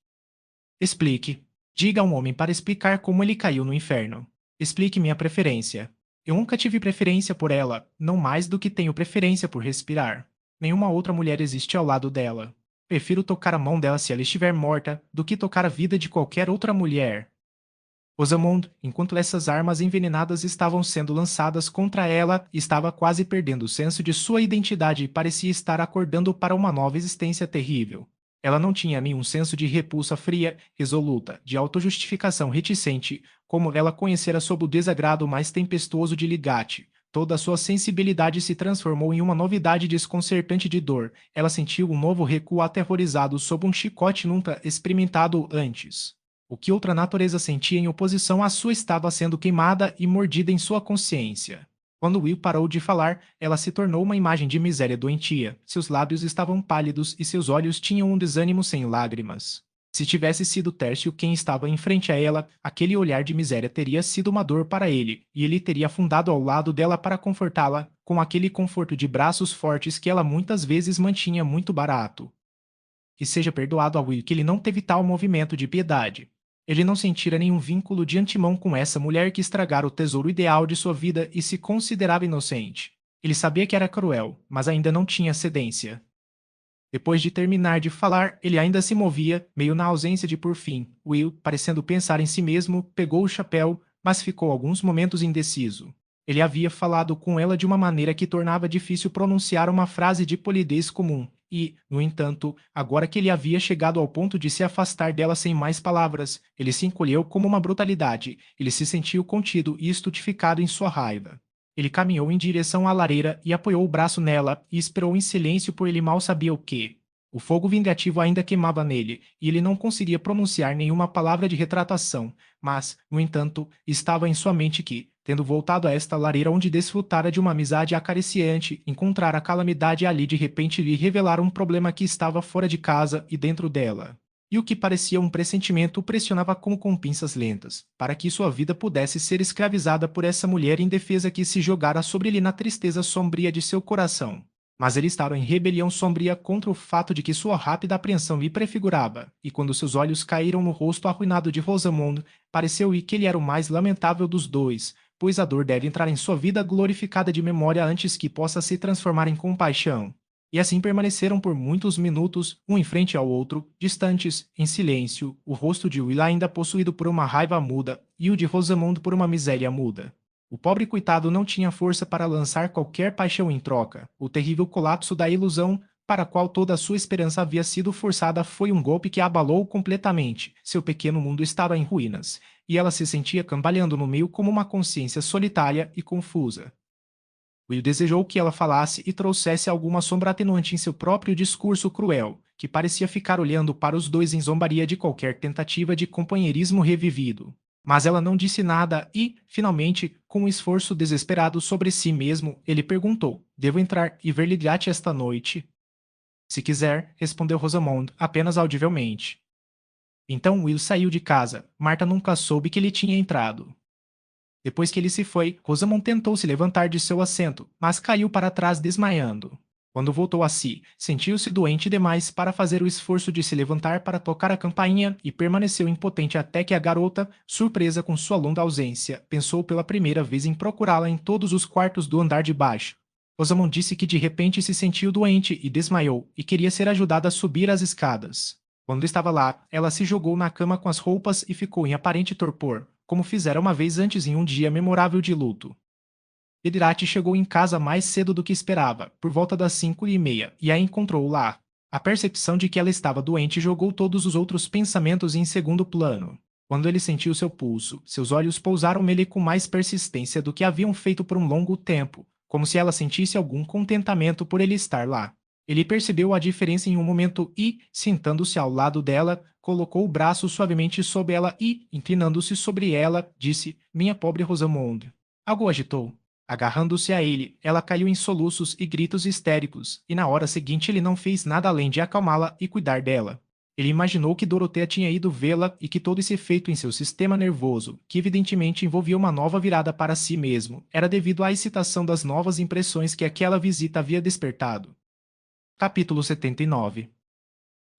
Explique. Diga a um homem para explicar como ele caiu no inferno. Explique minha preferência. Eu nunca tive preferência por ela, não mais do que tenho preferência por respirar. Nenhuma outra mulher existe ao lado dela. Prefiro tocar a mão dela se ela estiver morta do que tocar a vida de qualquer outra mulher. Rosamond, enquanto essas armas envenenadas estavam sendo lançadas contra ela, estava quase perdendo o senso de sua identidade e parecia estar acordando para uma nova existência terrível. Ela não tinha nenhum senso de repulsa fria, resoluta, de autojustificação reticente, como ela conhecera sob o desagrado mais tempestuoso de Ligate. Toda a sua sensibilidade se transformou em uma novidade desconcertante de dor. Ela sentiu um novo recuo aterrorizado sob um chicote nunca experimentado antes. O que outra natureza sentia em oposição à sua estava sendo queimada e mordida em sua consciência. Quando Will parou de falar, ela se tornou uma imagem de miséria doentia. Seus lábios estavam pálidos e seus olhos tinham um desânimo sem lágrimas. Se tivesse sido Tércio quem estava em frente a ela, aquele olhar de miséria teria sido uma dor para ele, e ele teria afundado ao lado dela para confortá-la, com aquele conforto de braços fortes que ela muitas vezes mantinha muito barato. Que seja perdoado a Will que ele não teve tal movimento de piedade. Ele não sentira nenhum vínculo de antemão com essa mulher que estragara o tesouro ideal de sua vida e se considerava inocente. Ele sabia que era cruel, mas ainda não tinha cedência. Depois de terminar de falar, ele ainda se movia, meio na ausência de por fim. Will, parecendo pensar em si mesmo, pegou o chapéu, mas ficou alguns momentos indeciso. Ele havia falado com ela de uma maneira que tornava difícil pronunciar uma frase de polidez comum, e, no entanto, agora que ele havia chegado ao ponto de se afastar dela sem mais palavras, ele se encolheu como uma brutalidade, ele se sentiu contido e estutificado em sua raiva. Ele caminhou em direção à lareira e apoiou o braço nela e esperou em silêncio por ele mal sabia o quê. O fogo vingativo ainda queimava nele, e ele não conseguia pronunciar nenhuma palavra de retratação, mas, no entanto, estava em sua mente que, tendo voltado a esta lareira onde desfrutara de uma amizade acariciante, encontrara a calamidade ali de repente lhe revelar um problema que estava fora de casa e dentro dela. E o que parecia um pressentimento o pressionava como com pinças lentas, para que sua vida pudesse ser escravizada por essa mulher indefesa que se jogara sobre ele na tristeza sombria de seu coração. Mas ele estava em rebelião sombria contra o fato de que sua rápida apreensão lhe prefigurava, e quando seus olhos caíram no rosto arruinado de Rosamond, pareceu-lhe que ele era o mais lamentável dos dois, pois a dor deve entrar em sua vida glorificada de memória antes que possa se transformar em compaixão. E assim permaneceram por muitos minutos, um em frente ao outro, distantes, em silêncio, o rosto de Will ainda possuído por uma raiva muda, e o de Rosamond por uma miséria muda. O pobre coitado não tinha força para lançar qualquer paixão em troca. O terrível colapso da ilusão, para a qual toda a sua esperança havia sido forçada, foi um golpe que a abalou completamente. Seu pequeno mundo estava em ruínas, e ela se sentia cambaleando no meio como uma consciência solitária e confusa. Will desejou que ela falasse e trouxesse alguma sombra atenuante em seu próprio discurso cruel, que parecia ficar olhando para os dois em zombaria de qualquer tentativa de companheirismo revivido. Mas ela não disse nada e, finalmente, com um esforço desesperado sobre si mesmo, ele perguntou: Devo entrar e ver Lydia esta noite? Se quiser, respondeu Rosamond, apenas audivelmente. Então Will saiu de casa. Marta nunca soube que ele tinha entrado. Depois que ele se foi, Rosamond tentou se levantar de seu assento, mas caiu para trás desmaiando. Quando voltou a si, sentiu-se doente demais para fazer o esforço de se levantar para tocar a campainha e permaneceu impotente até que a garota, surpresa com sua longa ausência, pensou pela primeira vez em procurá-la em todos os quartos do andar de baixo. Rosamond disse que de repente se sentiu doente e desmaiou e queria ser ajudada a subir as escadas. Quando estava lá, ela se jogou na cama com as roupas e ficou em aparente torpor, como fizera uma vez antes em um dia memorável de luto. Edirate chegou em casa mais cedo do que esperava, por volta das 5:30, e a encontrou lá. A percepção de que ela estava doente jogou todos os outros pensamentos em segundo plano. Quando ele sentiu seu pulso, seus olhos pousaram nele com mais persistência do que haviam feito por um longo tempo, como se ela sentisse algum contentamento por ele estar lá. Ele percebeu a diferença em um momento e, sentando-se ao lado dela, colocou o braço suavemente sob ela e, inclinando-se sobre ela, disse: Minha pobre Rosamond. Algo o agitou. Agarrando-se a ele, ela caiu em soluços e gritos histéricos, e na hora seguinte ele não fez nada além de acalmá-la e cuidar dela. Ele imaginou que Dorothea tinha ido vê-la e que todo esse efeito em seu sistema nervoso, que evidentemente envolvia uma nova virada para si mesmo, era devido à excitação das novas impressões que aquela visita havia despertado. Capítulo 79.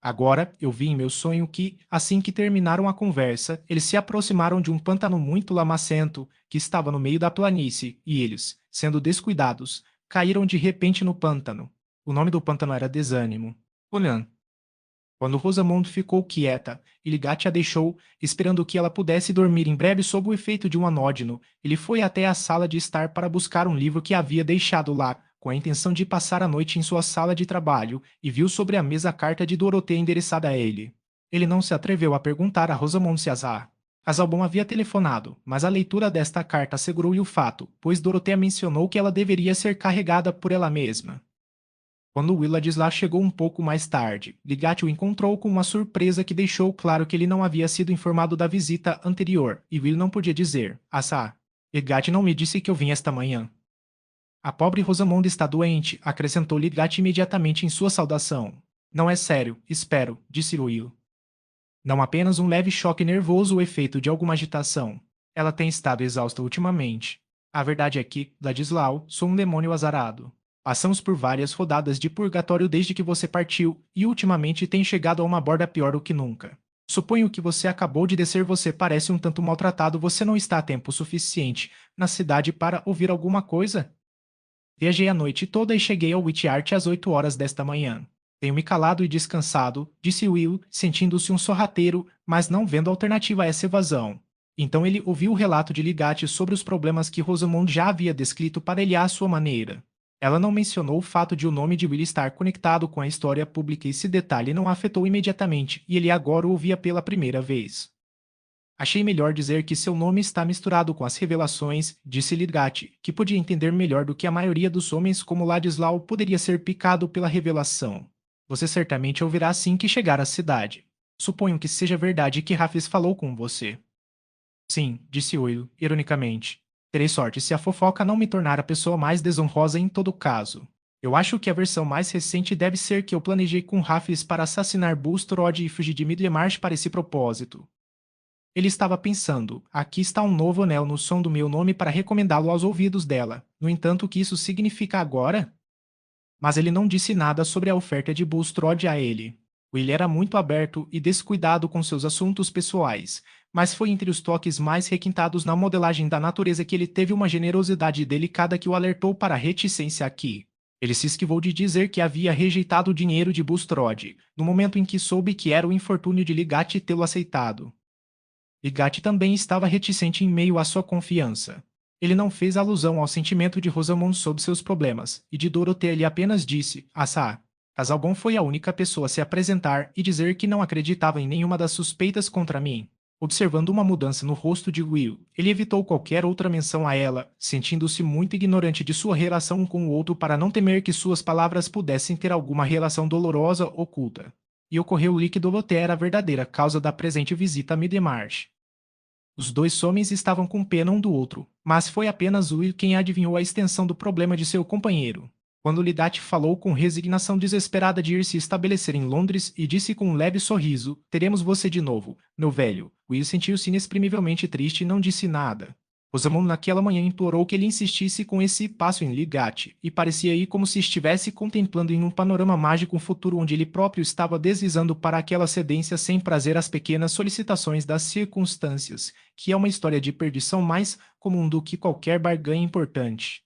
Agora, eu vi em meu sonho que, assim que terminaram a conversa, eles se aproximaram de um pântano muito lamacento que estava no meio da planície, e eles, sendo descuidados, caíram de repente no pântano. O nome do pântano era Desânimo. Olhando. Quando Rosamond ficou quieta, e Ligate a deixou, esperando que ela pudesse dormir em breve sob o efeito de um anódino, ele foi até a sala de estar para buscar um livro que havia deixado lá, com a intenção de passar a noite em sua sala de trabalho, e viu sobre a mesa a carta de Dorothea endereçada a ele. Ele não se atreveu a perguntar a Rosamond se Azalbon havia telefonado, mas a leitura desta carta assegurou-lhe o fato, pois Dorothea mencionou que ela deveria ser carregada por ela mesma. Quando Willadislau chegou um pouco mais tarde, Ligate o encontrou com uma surpresa que deixou claro que ele não havia sido informado da visita anterior, e Will não podia dizer: Assá, Ligate não me disse que eu vim esta manhã. A pobre Rosamond está doente, acrescentou Ligate imediatamente em sua saudação. Não é sério, espero, disse Will. Não apenas um leve choque nervoso ou efeito de alguma agitação. Ela tem estado exausta ultimamente. A verdade é que, Ladislau, sou um demônio azarado. Passamos por várias rodadas de purgatório desde que você partiu, e ultimamente tem chegado a uma borda pior do que nunca. Suponho que você acabou de descer, você parece um tanto maltratado, você não está a tempo suficiente na cidade para ouvir alguma coisa? Viajei a noite toda e cheguei ao Witchart às 8 horas desta manhã. Tenho me calado e descansado, disse Will, sentindo-se um sorrateiro, mas não vendo alternativa a essa evasão. Então ele ouviu o relato de Ligate sobre os problemas que Rosamond já havia descrito para ele à sua maneira. Ela não mencionou o fato de o nome de Will estar conectado com a história pública e esse detalhe não a afetou imediatamente, e ele agora o ouvia pela primeira vez. Achei melhor dizer que seu nome está misturado com as revelações, disse Ligate, que podia entender melhor do que a maioria dos homens como Ladislau poderia ser picado pela revelação. Você certamente ouvirá assim que chegar à cidade. Suponho que seja verdade que Rafis falou com você. Sim, disse Will, ironicamente. Terei sorte se a fofoca não me tornar a pessoa mais desonrosa em todo caso. Eu acho que a versão mais recente deve ser que eu planejei com Rafis para assassinar Bulstrode e fugir de Middlemarch para esse propósito. Ele estava pensando, aqui está um novo anel no som do meu nome para recomendá-lo aos ouvidos dela. No entanto, o que isso significa agora? Mas ele não disse nada sobre a oferta de Bulstrode a ele. Will era muito aberto e descuidado com seus assuntos pessoais, mas foi entre os toques mais requintados na modelagem da natureza que ele teve uma generosidade delicada que o alertou para a reticência aqui. Ele se esquivou de dizer que havia rejeitado o dinheiro de Bulstrode, no momento em que soube que era o infortúnio de Ligate tê-lo aceitado. Ligate também estava reticente em meio à sua confiança. Ele não fez alusão ao sentimento de Rosamond sobre seus problemas, e de Dorothea lhe apenas disse, assá. Casalbon foi a única pessoa a se apresentar e dizer que não acreditava em nenhuma das suspeitas contra mim. Observando uma mudança no rosto de Will, ele evitou qualquer outra menção a ela, sentindo-se muito ignorante de sua relação um com o outro para não temer que suas palavras pudessem ter alguma relação dolorosa oculta. E ocorreu-lhe que Dorothea era a verdadeira causa da presente visita a Middlemarch. Os dois homens estavam com pena um do outro, mas foi apenas Will quem adivinhou a extensão do problema de seu companheiro. Quando Lidate falou com resignação desesperada de ir se estabelecer em Londres e disse com um leve sorriso, teremos você de novo, meu velho. Will sentiu-se inexprimivelmente triste e não disse nada. Rosamond naquela manhã implorou que ele insistisse com esse passo em Ligate, e parecia ir como se estivesse contemplando em um panorama mágico um futuro onde ele próprio estava deslizando para aquela cedência sem prazer às pequenas solicitações das circunstâncias, que é uma história de perdição mais comum do que qualquer barganha importante.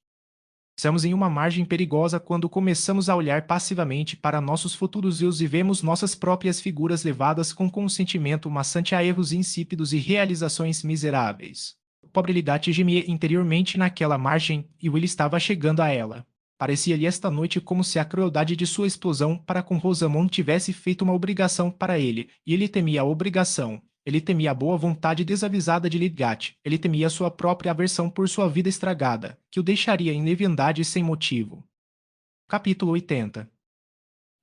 Estamos em uma margem perigosa quando começamos a olhar passivamente para nossos futuros eus e vemos nossas próprias figuras levadas com consentimento maçante a erros insípidos e realizações miseráveis. O pobre Lidate gemia interiormente naquela margem e Will estava chegando a ela. Parecia-lhe esta noite como se a crueldade de sua explosão para com Rosamond tivesse feito uma obrigação para ele, e ele temia a obrigação. Ele temia a boa vontade desavisada de Lidgate. Ele temia sua própria aversão por sua vida estragada, que o deixaria em leviandade sem motivo. Capítulo 80.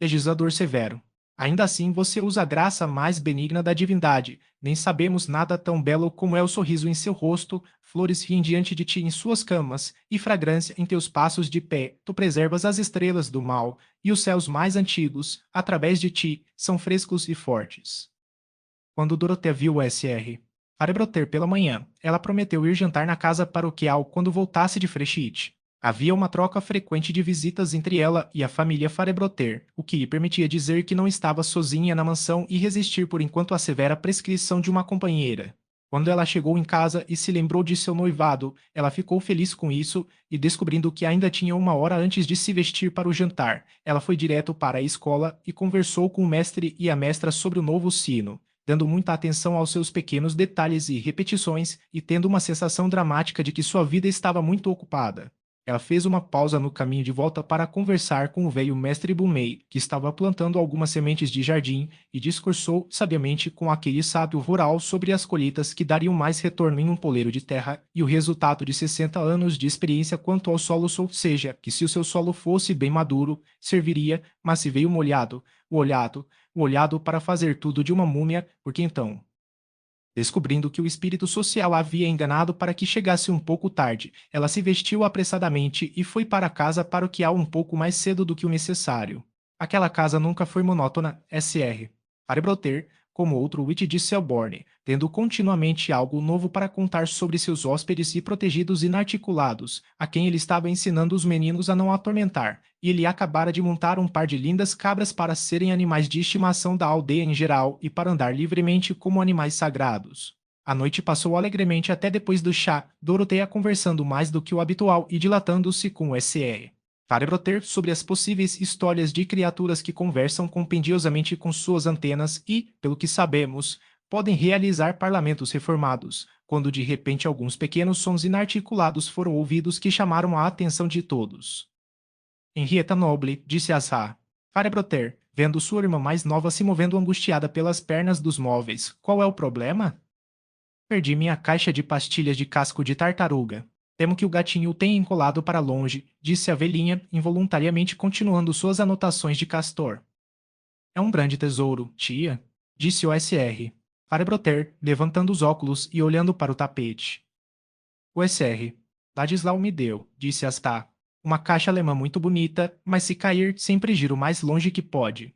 Legislador severo. Ainda assim você usa a graça mais benigna da divindade. Nem sabemos nada tão belo como é o sorriso em seu rosto, flores riem diante de ti em suas camas, e fragrância em teus passos de pé. Tu preservas as estrelas do mal, e os céus mais antigos, através de ti, são frescos e fortes. Quando Dorothea viu o Sr. Farebroter pela manhã, ela prometeu ir jantar na casa paroquial quando voltasse de Frechit. Havia uma troca frequente de visitas entre ela e a família Farebroter, o que lhe permitia dizer que não estava sozinha na mansão e resistir por enquanto à severa prescrição de uma companheira. Quando ela chegou em casa e se lembrou de seu noivado, ela ficou feliz com isso e, descobrindo que ainda tinha uma hora antes de se vestir para o jantar, ela foi direto para a escola e conversou com o mestre e a mestra sobre o novo sino, dando muita atenção aos seus pequenos detalhes e repetições e tendo uma sensação dramática de que sua vida estava muito ocupada. Ela fez uma pausa no caminho de volta para conversar com o velho mestre Bumei, que estava plantando algumas sementes de jardim, e discursou sabiamente com aquele sábio rural sobre as colheitas que dariam mais retorno em um poleiro de terra e o resultado de 60 anos de experiência quanto ao solo, ou seja, que se o seu solo fosse bem maduro, serviria, mas se veio molhado, o olhado para fazer tudo de uma múmia, porque então, descobrindo que o espírito social a havia enganado para que chegasse um pouco tarde, ela se vestiu apressadamente e foi para a casa paroquial um pouco mais cedo do que o necessário. Aquela casa nunca foi monótona, Sr. Farebroter, como outro Witch de Selborne, tendo continuamente algo novo para contar sobre seus hóspedes e protegidos inarticulados, a quem ele estava ensinando os meninos a não atormentar, e ele acabara de montar um par de lindas cabras para serem animais de estimação da aldeia em geral e para andar livremente como animais sagrados. A noite passou alegremente até depois do chá, Dorothea conversando mais do que o habitual e dilatando-se com o Sr. Farebroter sobre as possíveis histórias de criaturas que conversam compendiosamente com suas antenas e, pelo que sabemos, podem realizar parlamentos reformados, quando de repente alguns pequenos sons inarticulados foram ouvidos que chamaram a atenção de todos. Henrietta Noble, disse Azar. Farebroter, vendo sua irmã mais nova se movendo angustiada pelas pernas dos móveis, qual é o problema? Perdi minha caixa de pastilhas de casco de tartaruga. Temo que o gatinho o tenha encolado para longe, disse a velhinha, involuntariamente continuando suas anotações de Castor. É um grande tesouro, tia, disse o SR. Farebroter, levantando os óculos e olhando para o tapete. O SR. Ladislau me deu, disse Astá. Uma caixa alemã muito bonita, mas se cair, sempre giro o mais longe que pode.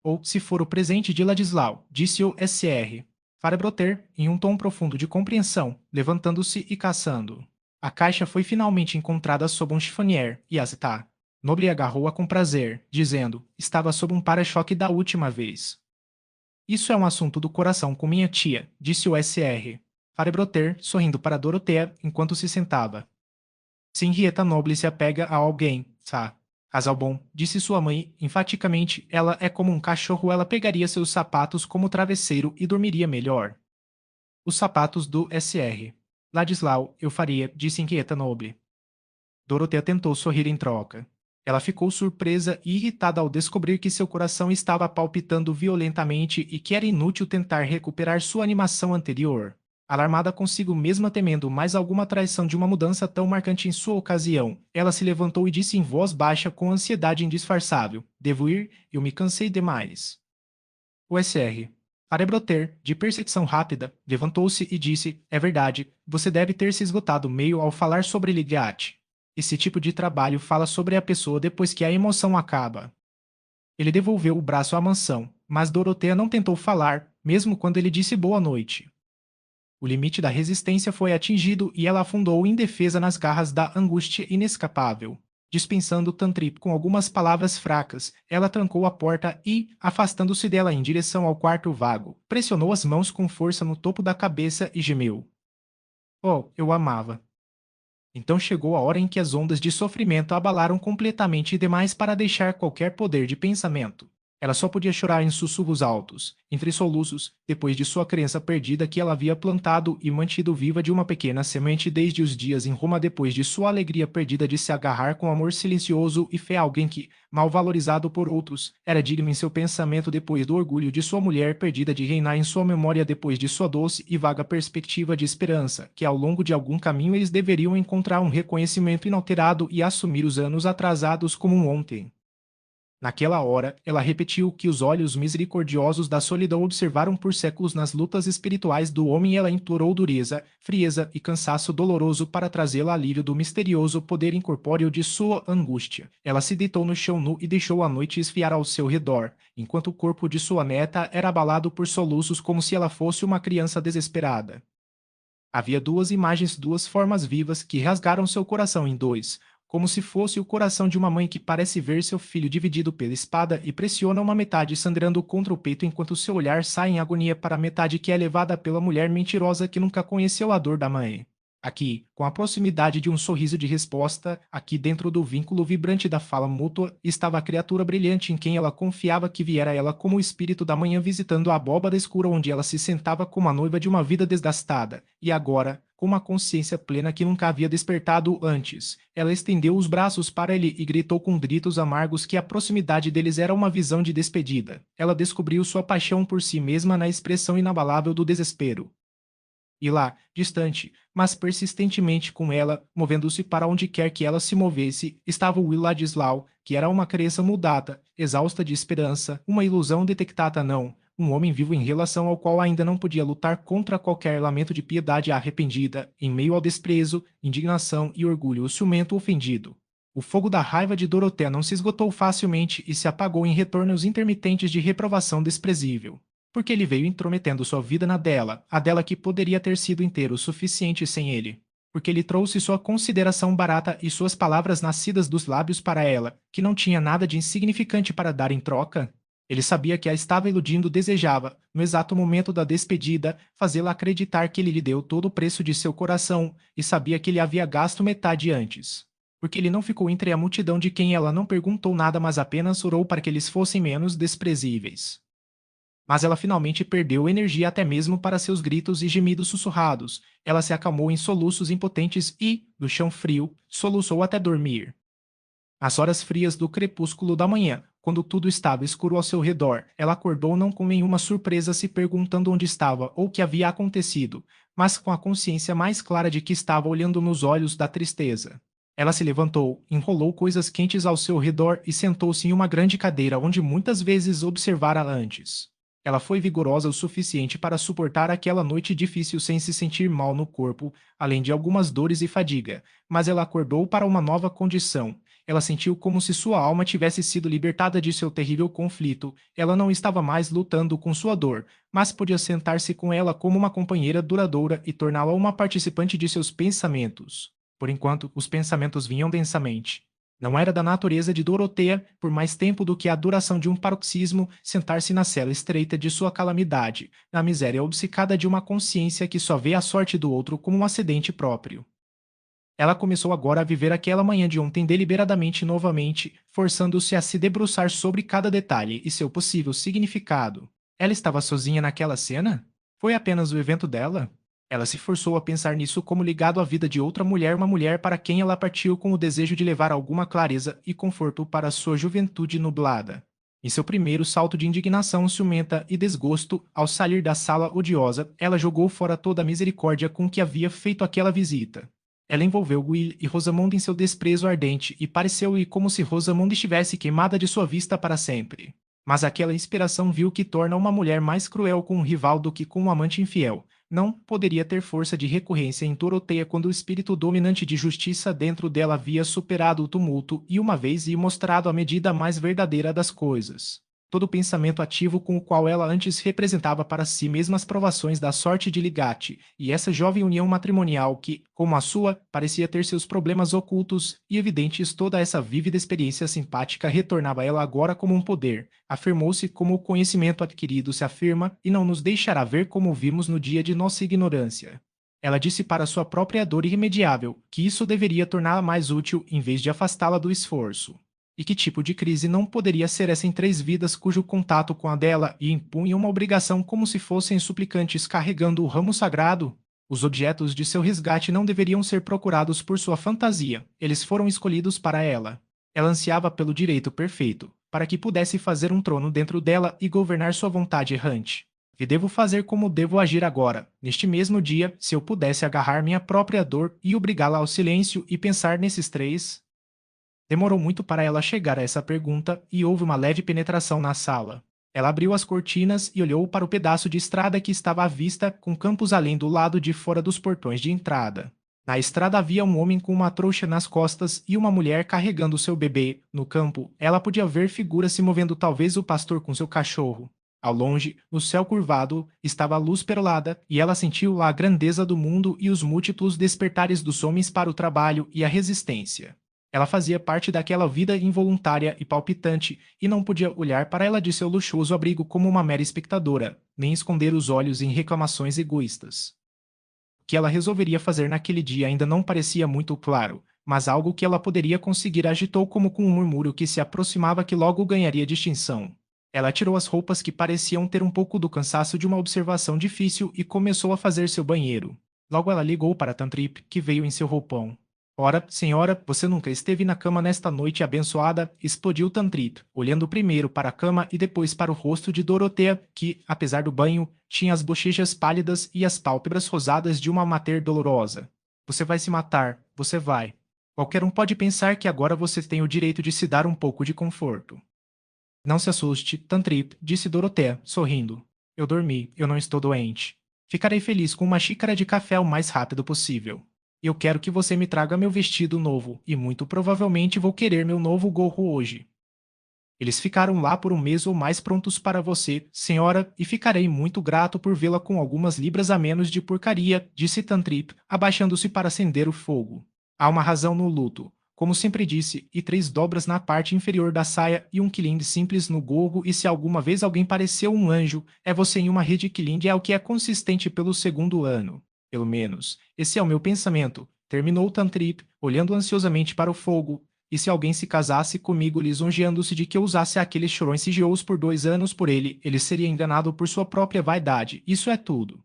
Ou se for o presente de Ladislau, disse o SR. Farebroter, em um tom profundo de compreensão, levantando-se e caçando. A caixa foi finalmente encontrada sob um chifonier, e Astá. Nobre agarrou-a com prazer, dizendo: estava sob um para-choque da última vez. Isso é um assunto do coração com minha tia, disse o SR. Farebroter, sorrindo para Dorotea enquanto se sentava. Se Henrietta Noble se apega a alguém, tá? Casalbon, disse sua mãe, enfaticamente, ela é como um cachorro, ela pegaria seus sapatos como travesseiro e dormiria melhor. Os sapatos do SR. Ladislau, eu faria, disse Henrietta Noble. Dorotea tentou sorrir em troca. Ela ficou surpresa e irritada ao descobrir que seu coração estava palpitando violentamente e que era inútil tentar recuperar sua animação anterior. Alarmada consigo mesma temendo mais alguma traição de uma mudança tão marcante em sua ocasião, ela se levantou e disse em voz baixa com ansiedade indisfarçável: devo ir, eu me cansei demais. O SR. Arebroter, de percepção rápida, levantou-se e disse: é verdade, você deve ter se esgotado meio ao falar sobre Ligliat. Esse tipo de trabalho fala sobre a pessoa depois que a emoção acaba. Ele devolveu o braço à mansão, mas Dorotea não tentou falar, mesmo quando ele disse boa noite. O limite da resistência foi atingido e ela afundou indefesa nas garras da angústia inescapável. Dispensando Tantrip com algumas palavras fracas, ela trancou a porta e, afastando-se dela em direção ao quarto vago, pressionou as mãos com força no topo da cabeça e gemeu. Oh, eu amava. Então chegou a hora em que as ondas de sofrimento a abalaram completamente e demais para deixar qualquer poder de pensamento. Ela só podia chorar em sussurros altos, entre soluços, depois de sua crença perdida que ela havia plantado e mantido viva de uma pequena semente desde os dias em Roma, depois de sua alegria perdida de se agarrar com amor silencioso e fé a alguém que, mal valorizado por outros, era digno em seu pensamento, depois do orgulho de sua mulher perdida de reinar em sua memória, depois de sua doce e vaga perspectiva de esperança, que ao longo de algum caminho eles deveriam encontrar um reconhecimento inalterado e assumir os anos atrasados como um ontem. Naquela hora, ela repetiu o que os olhos misericordiosos da solidão observaram por séculos nas lutas espirituais do homem, e ela implorou dureza, frieza e cansaço doloroso para trazê-la alívio do misterioso poder incorpóreo de sua angústia. Ela se deitou no chão nu e deixou a noite esfriar ao seu redor, enquanto o corpo de sua neta era abalado por soluços como se ela fosse uma criança desesperada. Havia duas imagens, duas formas vivas que rasgaram seu coração em dois, como se fosse o coração de uma mãe que parece ver seu filho dividido pela espada e pressiona uma metade sangrando contra o peito enquanto seu olhar sai em agonia para a metade que é levada pela mulher mentirosa que nunca conheceu a dor da mãe. Aqui, com a proximidade de um sorriso de resposta, aqui dentro do vínculo vibrante da fala mútua, estava a criatura brilhante em quem ela confiava que viera ela como o espírito da manhã visitando a abóbada escura onde ela se sentava como a noiva de uma vida desgastada, e agora, com uma consciência plena que nunca havia despertado antes, ela estendeu os braços para ele e gritou com gritos amargos que a proximidade deles era uma visão de despedida. Ela descobriu sua paixão por si mesma na expressão inabalável do desespero. E lá, distante, mas persistentemente com ela, movendo-se para onde quer que ela se movesse, estava Will Ladislau, que era uma criança mudada, exausta de esperança, uma ilusão detectada não, um homem vivo em relação ao qual ainda não podia lutar contra qualquer lamento de piedade arrependida, em meio ao desprezo, indignação e orgulho ciumento ofendido. O fogo da raiva de Dorothea não se esgotou facilmente e se apagou em retornos intermitentes de reprovação desprezível, porque ele veio intrometendo sua vida na dela, a dela que poderia ter sido inteiro o suficiente sem ele. Porque ele trouxe sua consideração barata e suas palavras nascidas dos lábios para ela, que não tinha nada de insignificante para dar em troca. Ele sabia que a estava iludindo, desejava, no exato momento da despedida, fazê-la acreditar que ele lhe deu todo o preço de seu coração, e sabia que ele havia gasto metade antes. Porque ele não ficou entre a multidão de quem ela não perguntou nada, mas apenas orou para que eles fossem menos desprezíveis. Mas ela finalmente perdeu energia até mesmo para seus gritos e gemidos sussurrados. Ela se acalmou em soluços impotentes e, do chão frio, soluçou até dormir. Às horas frias do crepúsculo da manhã, quando tudo estava escuro ao seu redor, ela acordou não com nenhuma surpresa se perguntando onde estava ou o que havia acontecido, mas com a consciência mais clara de que estava olhando nos olhos da tristeza. Ela se levantou, enrolou coisas quentes ao seu redor e sentou-se em uma grande cadeira onde muitas vezes observara antes. Ela foi vigorosa o suficiente para suportar aquela noite difícil sem se sentir mal no corpo, além de algumas dores e fadiga, mas ela acordou para uma nova condição. Ela sentiu como se sua alma tivesse sido libertada de seu terrível conflito. Ela não estava mais lutando com sua dor, mas podia sentar-se com ela como uma companheira duradoura e torná-la uma participante de seus pensamentos. Por enquanto, os pensamentos vinham densamente. Não era da natureza de Doroteia, por mais tempo do que a duração de um paroxismo, sentar-se na cela estreita de sua calamidade, na miséria obcecada de uma consciência que só vê a sorte do outro como um acidente próprio. Ela começou agora a viver aquela manhã de ontem deliberadamente novamente, forçando-se a se debruçar sobre cada detalhe e seu possível significado. Ela estava sozinha naquela cena? Foi apenas o evento dela? Ela se forçou a pensar nisso como ligado à vida de outra mulher, uma mulher para quem ela partiu com o desejo de levar alguma clareza e conforto para sua juventude nublada. Em seu primeiro salto de indignação ciumenta e desgosto, ao sair da sala odiosa, ela jogou fora toda a misericórdia com que havia feito aquela visita. Ela envolveu Will e Rosamund em seu desprezo ardente e pareceu-lhe como se Rosamund estivesse queimada de sua vista para sempre. Mas aquela inspiração viu que torna uma mulher mais cruel com um rival do que com um amante infiel. Não poderia ter força de recorrência em Doroteia quando o espírito dominante de justiça dentro dela havia superado o tumulto e uma vez lhe mostrado a medida mais verdadeira das coisas. Todo o pensamento ativo com o qual ela antes representava para si mesma as provações da sorte de Ligate, e essa jovem união matrimonial que, como a sua, parecia ter seus problemas ocultos e evidentes, toda essa vívida experiência simpática retornava a ela agora como um poder. Afirmou-se como o conhecimento adquirido se afirma e não nos deixará ver como vimos no dia de nossa ignorância. Ela disse para sua própria dor irremediável que isso deveria torná-la mais útil em vez de afastá-la do esforço. E que tipo de crise não poderia ser essa em três vidas cujo contato com a dela e impunha uma obrigação como se fossem suplicantes carregando o ramo sagrado? Os objetos de seu resgate não deveriam ser procurados por sua fantasia, eles foram escolhidos para ela. Ela ansiava pelo direito perfeito, para que pudesse fazer um trono dentro dela e governar sua vontade errante. Que devo fazer como devo agir agora, neste mesmo dia, se eu pudesse agarrar minha própria dor e obrigá-la ao silêncio e pensar nesses três? Demorou muito para ela chegar a essa pergunta e houve uma leve penetração na sala. Ela abriu as cortinas e olhou para o pedaço de estrada que estava à vista, com campos além do lado de fora dos portões de entrada. Na estrada havia um homem com uma trouxa nas costas e uma mulher carregando seu bebê. No campo, ela podia ver figuras se movendo, talvez o pastor com seu cachorro. Ao longe, no céu curvado, estava a luz perolada, e ela sentiu lá a grandeza do mundo e os múltiplos despertares dos homens para o trabalho e a resistência. Ela fazia parte daquela vida involuntária e palpitante, e não podia olhar para ela de seu luxuoso abrigo como uma mera espectadora, nem esconder os olhos em reclamações egoístas. O que ela resolveria fazer naquele dia ainda não parecia muito claro, mas algo que ela poderia conseguir agitou como com um murmúrio que se aproximava que logo ganharia distinção. Ela tirou as roupas que pareciam ter um pouco do cansaço de uma observação difícil e começou a fazer seu banheiro. Logo ela ligou para Tantrip, que veio em seu roupão. Ora, senhora, você nunca esteve na cama nesta noite abençoada, explodiu Tantrip, olhando primeiro para a cama e depois para o rosto de Dorotea, que, apesar do banho, tinha as bochechas pálidas e as pálpebras rosadas de uma mater dolorosa. Você vai se matar, você vai. Qualquer um pode pensar que agora você tem o direito de se dar um pouco de conforto. Não se assuste, Tantrip, disse Dorotea, sorrindo. Eu dormi, eu não estou doente. Ficarei feliz com uma xícara de café o mais rápido possível. Eu quero que você me traga meu vestido novo, e muito provavelmente vou querer meu novo gorro hoje. Eles ficaram lá por um mês ou mais prontos para você, senhora, e ficarei muito grato por vê-la com algumas libras a menos de porcaria, disse Tantrip, abaixando-se para acender o fogo. Há uma razão no luto, como sempre disse, e 3 dobras na parte inferior da saia e um quilinde simples no gorro, e se alguma vez alguém pareceu um anjo, é você em uma rede quilinde é o que é consistente pelo segundo ano. Pelo menos, esse é o meu pensamento, terminou Tantrip, olhando ansiosamente para o fogo. E se alguém se casasse comigo lisonjeando-se de que eu usasse aqueles chorões sigiosos por 2 anos por ele, ele seria enganado por sua própria vaidade. Isso é tudo.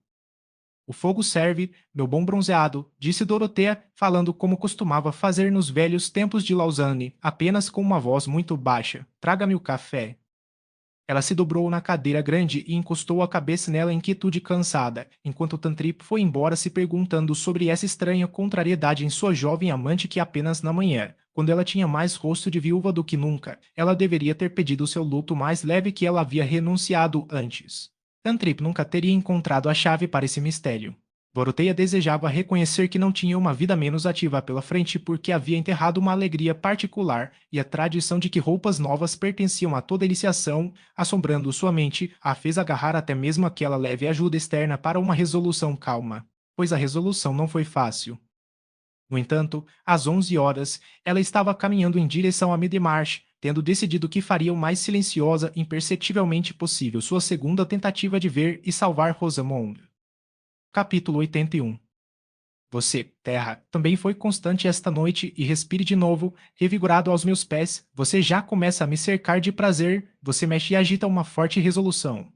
O fogo serve, meu bom bronzeado, disse Dorotea, falando como costumava fazer nos velhos tempos de Lausanne, apenas com uma voz muito baixa. Traga-me o café. Ela se dobrou na cadeira grande e encostou a cabeça nela em quietude cansada, enquanto Tantrip foi embora se perguntando sobre essa estranha contrariedade em sua jovem amante que apenas na manhã, quando ela tinha mais rosto de viúva do que nunca, ela deveria ter pedido seu luto mais leve que ela havia renunciado antes. Tantrip nunca teria encontrado a chave para esse mistério. Doroteia desejava reconhecer que não tinha uma vida menos ativa pela frente porque havia enterrado uma alegria particular e a tradição de que roupas novas pertenciam a toda iniciação, assombrando sua mente, a fez agarrar até mesmo aquela leve ajuda externa para uma resolução calma. Pois a resolução não foi fácil. No entanto, às 11 horas, ela estava caminhando em direção a Middlemarch, tendo decidido que faria o mais silenciosa e imperceptivelmente possível sua segunda tentativa de ver e salvar Rosamond. Capítulo 81. Você, terra, também foi constante esta noite e respire de novo, revigorado aos meus pés, você já começa a me cercar de prazer, você mexe e agita uma forte resolução.